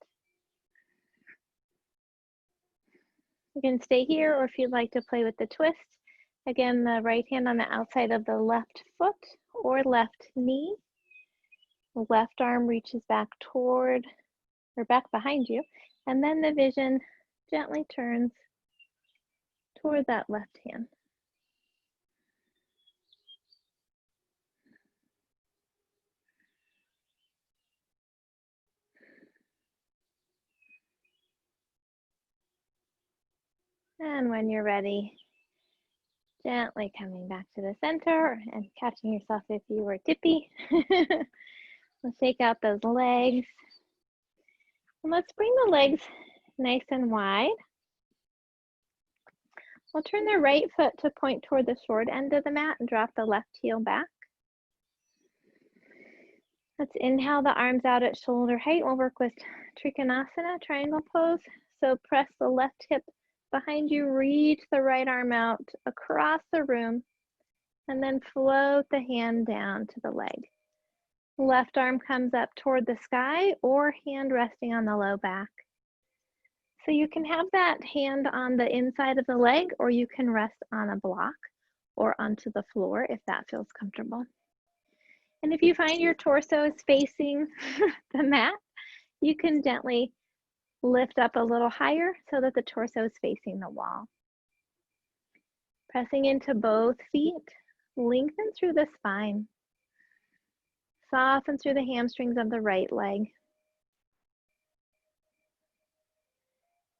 Speaker 1: You can stay here, or if you'd like to play with the twist, again, the right hand on the outside of the left foot or left knee. The left arm reaches back toward, or back behind you, and then the vision gently turns toward that left hand. And when you're ready, gently coming back to the center and catching yourself if you were tippy. Let's shake out those legs. And let's bring the legs nice and wide. We'll turn the right foot to point toward the short end of the mat and drop the left heel back. Let's inhale the arms out at shoulder height. We'll work with Trikonasana, triangle pose. So press the left hip behind you, reach the right arm out across the room, and then float the hand down to the leg. Left arm comes up toward the sky or hand resting on the low back. So you can have that hand on the inside of the leg, or you can rest on a block or onto the floor if that feels comfortable. And if you find your torso is facing the mat, you can gently lift up a little higher so that the torso is facing the wall. Pressing into both feet, lengthen through the spine. Soften through the hamstrings of the right leg.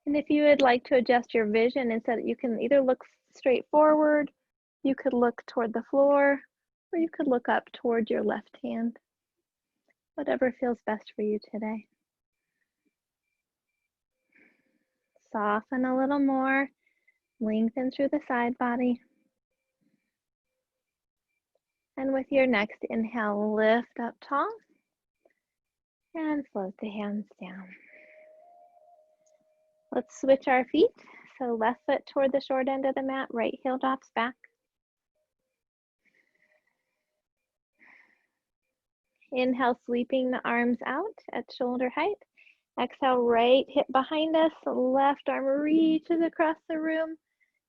Speaker 1: And if you would like to adjust your vision, instead you can either look straight forward, you could look toward the floor, or you could look up toward your left hand. Whatever feels best for you today. Soften a little more, lengthen through the side body. And with your next inhale, lift up tall and float the hands down. Let's switch our feet. So left foot toward the short end of the mat, right heel drops back. Inhale, sweeping the arms out at shoulder height. Exhale, right hip behind us, left arm reaches across the room,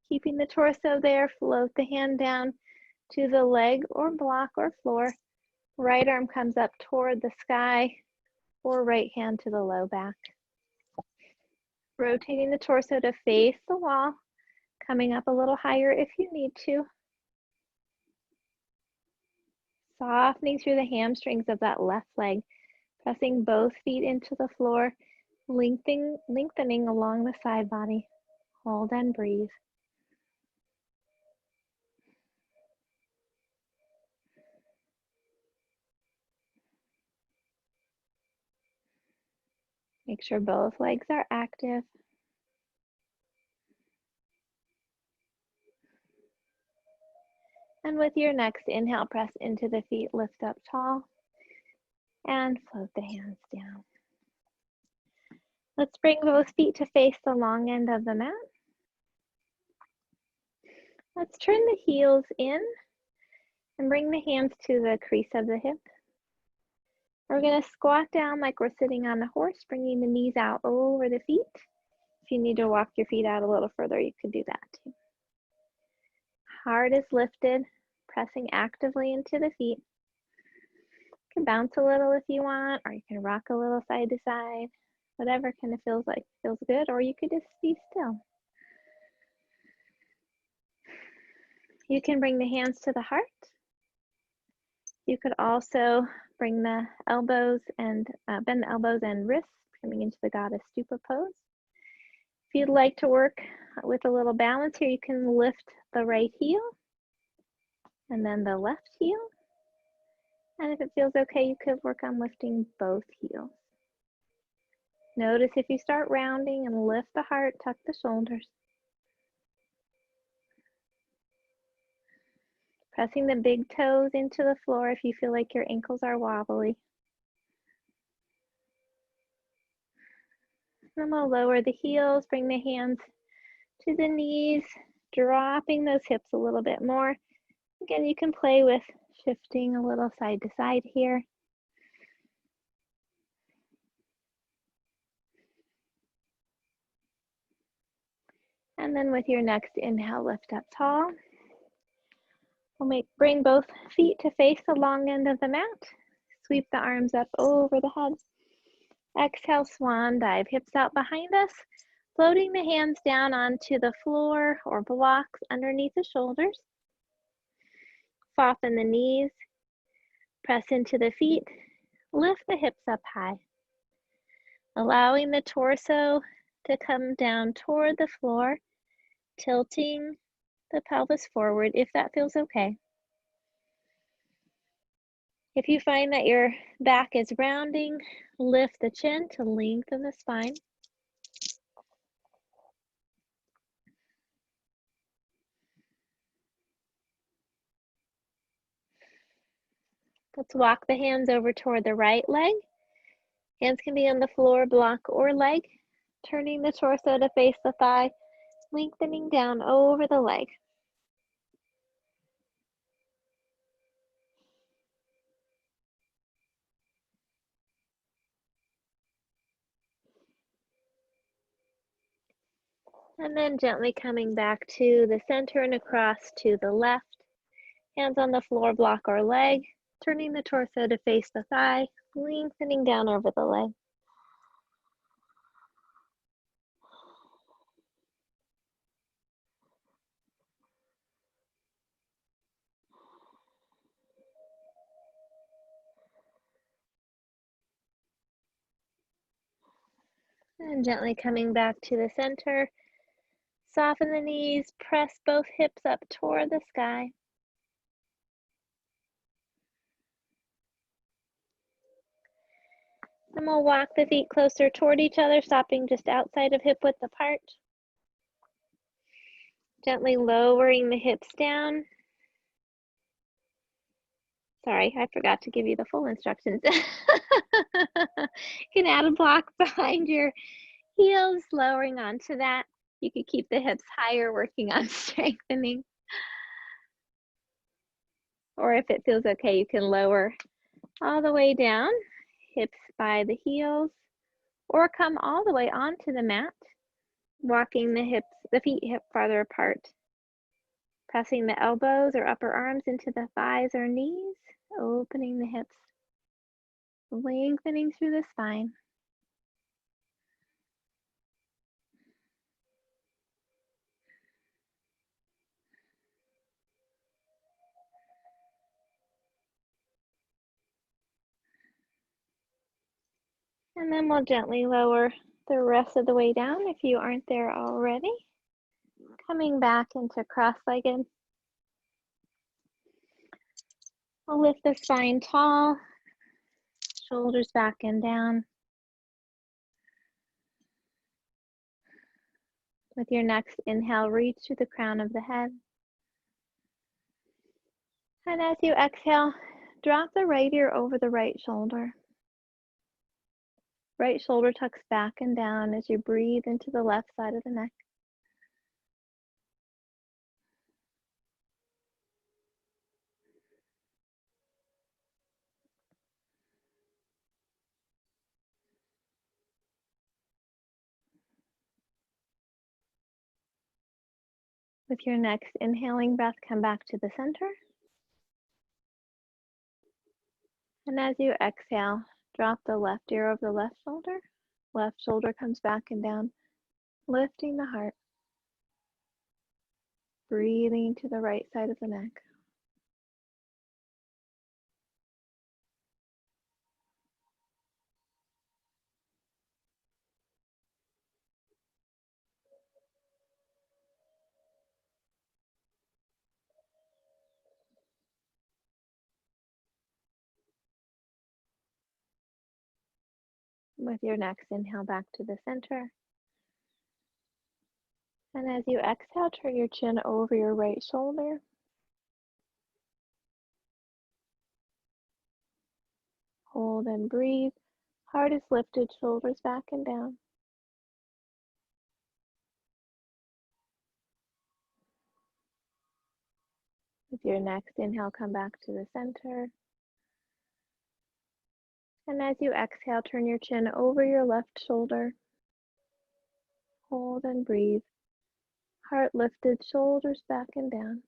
Speaker 1: keeping the torso there. Float the hand down to the leg or block or floor. Right arm comes up toward the sky, or right hand to the low back. Rotating the torso to face the wall, coming up a little higher if you need to. Softening through the hamstrings of that left leg, pressing both feet into the floor, lengthening along the side body. Hold and breathe. Make sure both legs are active. And with your next inhale, press into the feet, lift up tall, and float the hands down. Let's bring both feet to face the long end of the mat. Let's turn the heels in and bring the hands to the crease of the hip. We're going to squat down like we're sitting on a horse, bringing the knees out over the feet. If you need to walk your feet out a little further, you could do that too. Heart is lifted, pressing actively into the feet. You can bounce a little if you want, or you can rock a little side to side, whatever kind of feels good, or you could just be still. You can bring the hands to the heart. You could also bring the elbows and bend the elbows and wrists, coming into the goddess stupa pose. If you'd like to work with a little balance here, you can lift the right heel and then the left heel. And if it feels okay, you could work on lifting both heels. Notice if you start rounding and lift the heart, tuck the shoulders. Pressing the big toes into the floor if you feel like your ankles are wobbly. And we'll lower the heels, bring the hands to the knees, dropping those hips a little bit more. Again, you can play with shifting a little side to side here. And then with your next inhale, lift up tall. We'll bring both feet to face the long end of the mat. Sweep the arms up over the head. Exhale, swan dive, hips out behind us, floating the hands down onto the floor or blocks underneath the shoulders. Soften the knees, press into the feet, lift the hips up high, allowing the torso to come down toward the floor, tilting the pelvis forward if that feels okay. If you find that your back is rounding, lift the chin to lengthen the spine. Let's walk the hands over toward the right leg. Hands can be on the floor, block, or leg. Turning the torso to face the thigh, lengthening down over the leg. And then gently coming back to the center and across to the left. Hands on the floor, block, or leg. Turning the torso to face the thigh, lengthening down over the leg. And gently coming back to the center. Soften the knees, press both hips up toward the sky. And we'll walk the feet closer toward each other, stopping just outside of hip width apart. Gently lowering the hips down. Sorry, I forgot to give you the full instructions. You can add a block behind your heels, lowering onto that. You could keep the hips higher, working on strengthening. Or if it feels okay, you can lower all the way down, hips by the heels, or come all the way onto the mat, walking the feet hip farther apart. Pressing the elbows or upper arms into the thighs or knees, opening the hips, lengthening through the spine. And then we'll gently lower the rest of the way down if you aren't there already. Coming back into cross-legged. We'll lift the spine tall, shoulders back and down. With your next inhale, reach to the crown of the head. And as you exhale, drop the right ear over the right shoulder. Right shoulder tucks back and down as you breathe into the left side of the neck. With your next inhaling breath, come back to the center. And as you exhale, drop the left ear over the left shoulder. Left shoulder comes back and down, lifting the heart. Breathing to the right side of the neck. With your next inhale, back to the center. And as you exhale, turn your chin over your right shoulder. Hold and breathe. Heart is lifted, shoulders back and down. With your next inhale, come back to the center. And as you exhale, turn your chin over your left shoulder. Hold and breathe. Heart lifted, shoulders back and down.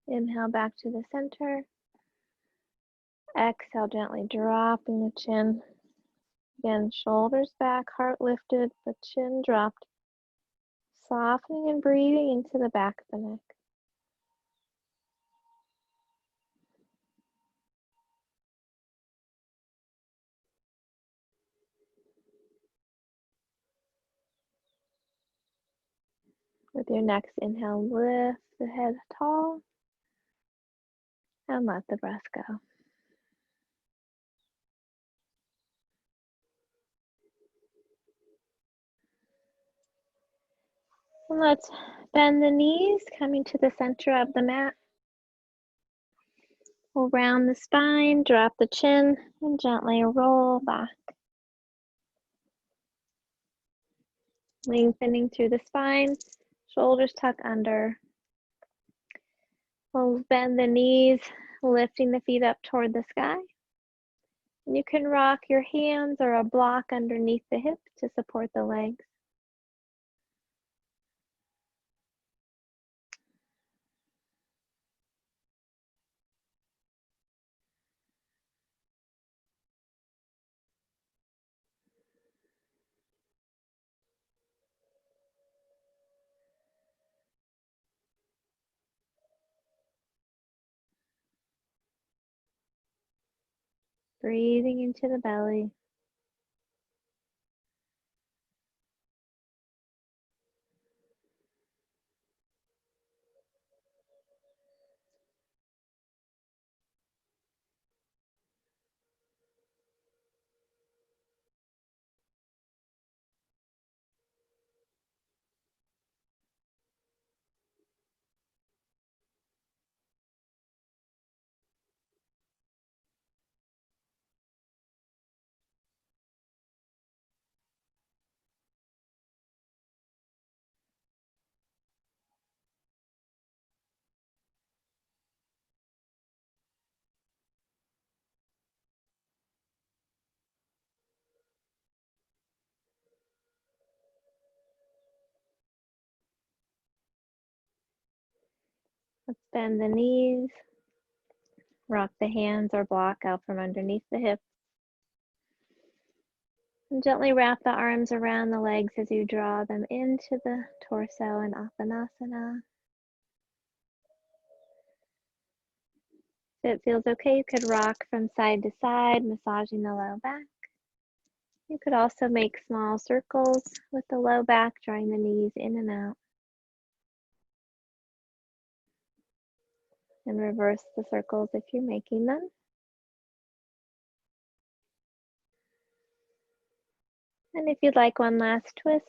Speaker 1: Inhale back to the center. Exhale, gently dropping the chin. Again, shoulders back, heart lifted, the chin dropped. Softening and breathing into the back of the neck. With your next inhale, lift the head tall and let the breath go. And let's bend the knees, coming to the center of the mat. We'll round the spine, drop the chin, and gently roll back. Lengthening through the spine, shoulders tuck under. We'll bend the knees, lifting the feet up toward the sky. And you can rock your hands or a block underneath the hip to support the legs. Breathing into the belly. Let's bend the knees. Rock the hands or block out from underneath the hips. And gently wrap the arms around the legs as you draw them into the torso in Uttanasana. If it feels okay, you could rock from side to side, massaging the low back. You could also make small circles with the low back, drawing the knees in and out. And reverse the circles if you're making them. And if you'd like one last twist,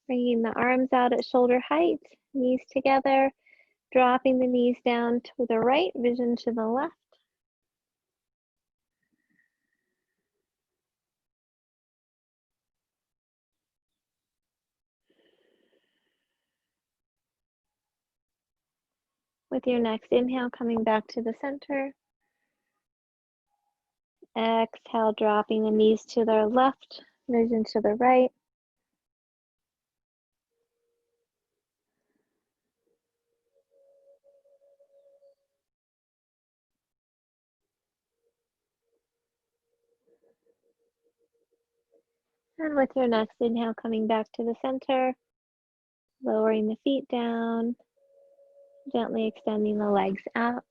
Speaker 1: bringing the arms out at shoulder height, knees together, dropping the knees down to the right, vision to the left. With your next inhale, coming back to the center. Exhale, dropping the knees to the left, vision to the right. And with your next inhale, coming back to the center, lowering the feet down, gently extending the legs out.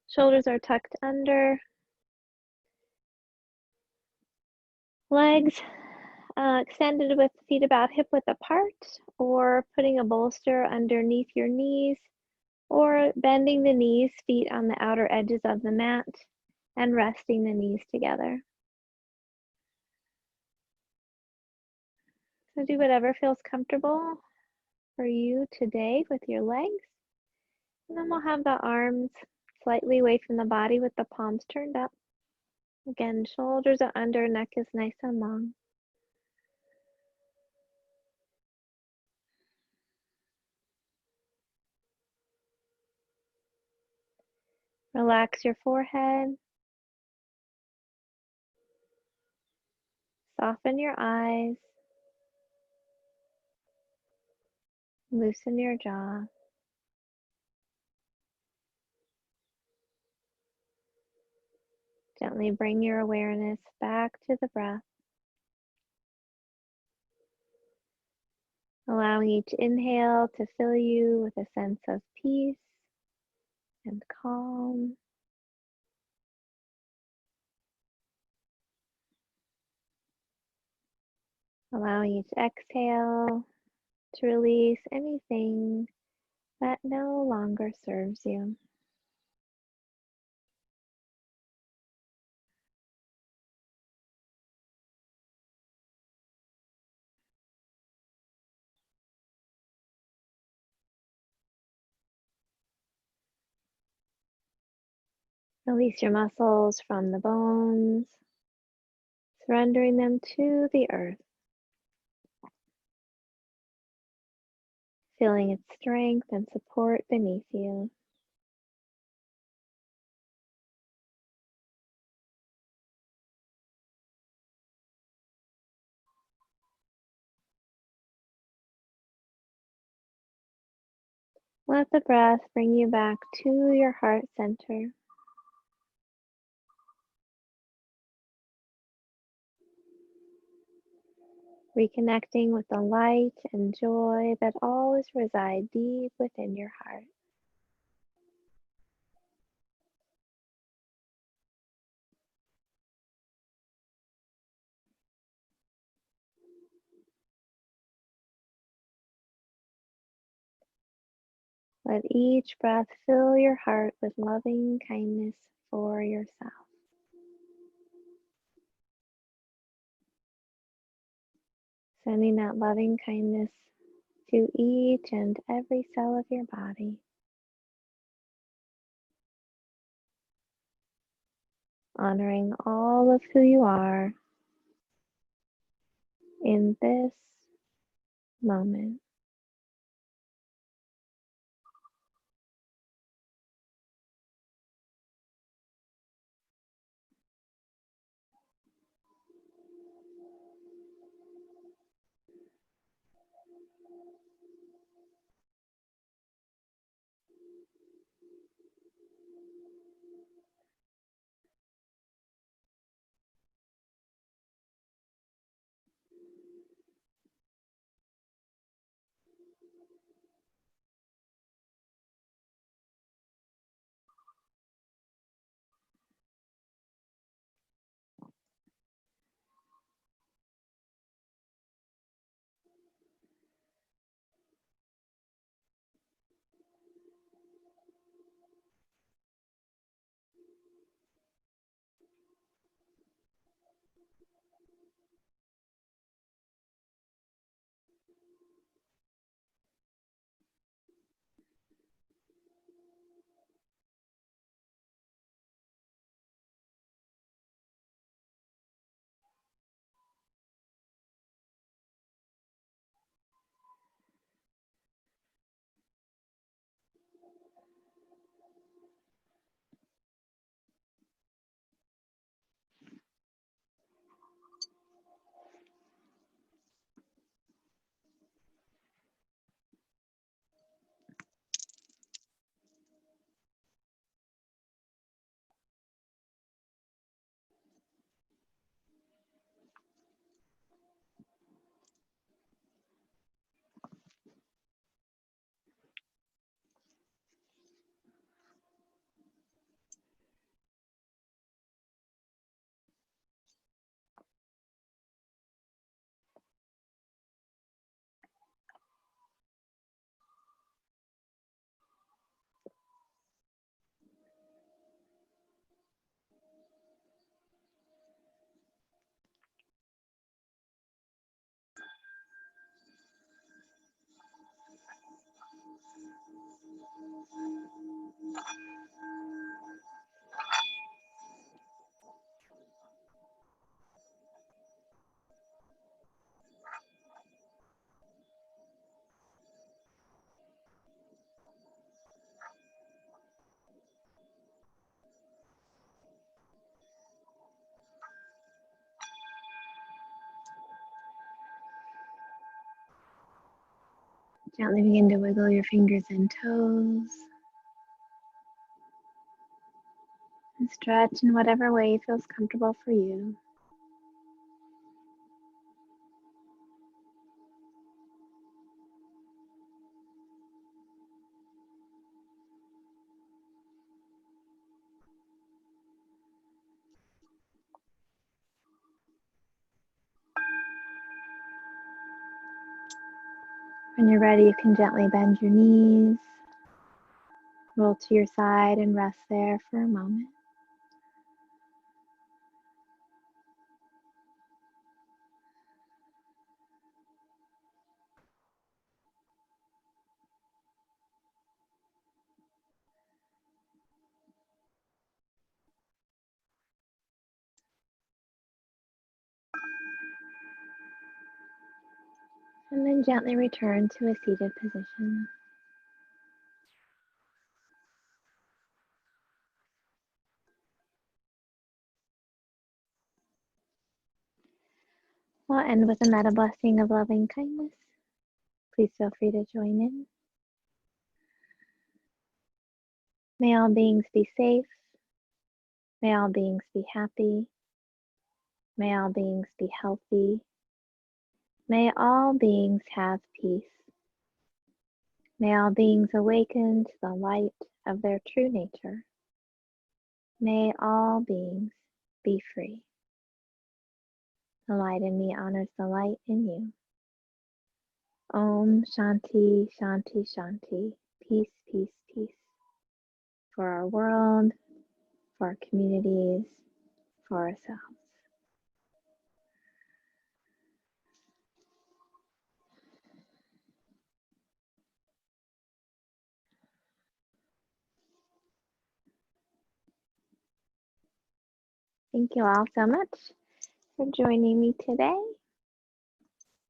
Speaker 1: Shoulders are tucked under. Legs extended with feet about hip width apart, or putting a bolster underneath your knees, or bending the knees, feet on the outer edges of the mat, and resting the knees together. So do whatever feels comfortable for you today with your legs. And then we'll have the arms slightly away from the body with the palms turned up. Again, shoulders are under, neck is nice and long. Relax your forehead. Soften your eyes. Loosen your jaw. Gently bring your awareness back to the breath, allowing each inhale to fill you with a sense of peace and calm. Allowing each exhale to release anything that no longer serves you. Release your muscles from the bones, surrendering them to the earth, feeling its strength and support beneath you. Let the breath bring you back to your heart center. Reconnecting with the light and joy that always reside deep within your heart. Let each breath fill your heart with loving kindness for yourself. Sending that loving kindness to each and every cell of your body. Honoring all of who you are in this moment. Gently begin to wiggle your fingers and toes. And stretch in whatever way feels comfortable for you. When you're ready, you can gently bend your knees, roll to your side, and rest there for a moment. And then gently return to a seated position. We'll end with a metta blessing of loving kindness. Please feel free to join in. May all beings be safe. May all beings be happy. May all beings be healthy. May all beings have peace. May all beings awaken to the light of their true nature. May all beings be free. The light in me honors the light in you. Om Shanti, Shanti, Shanti. Peace, peace, peace. For our world, for our communities, for ourselves. Thank you all so much for joining me today.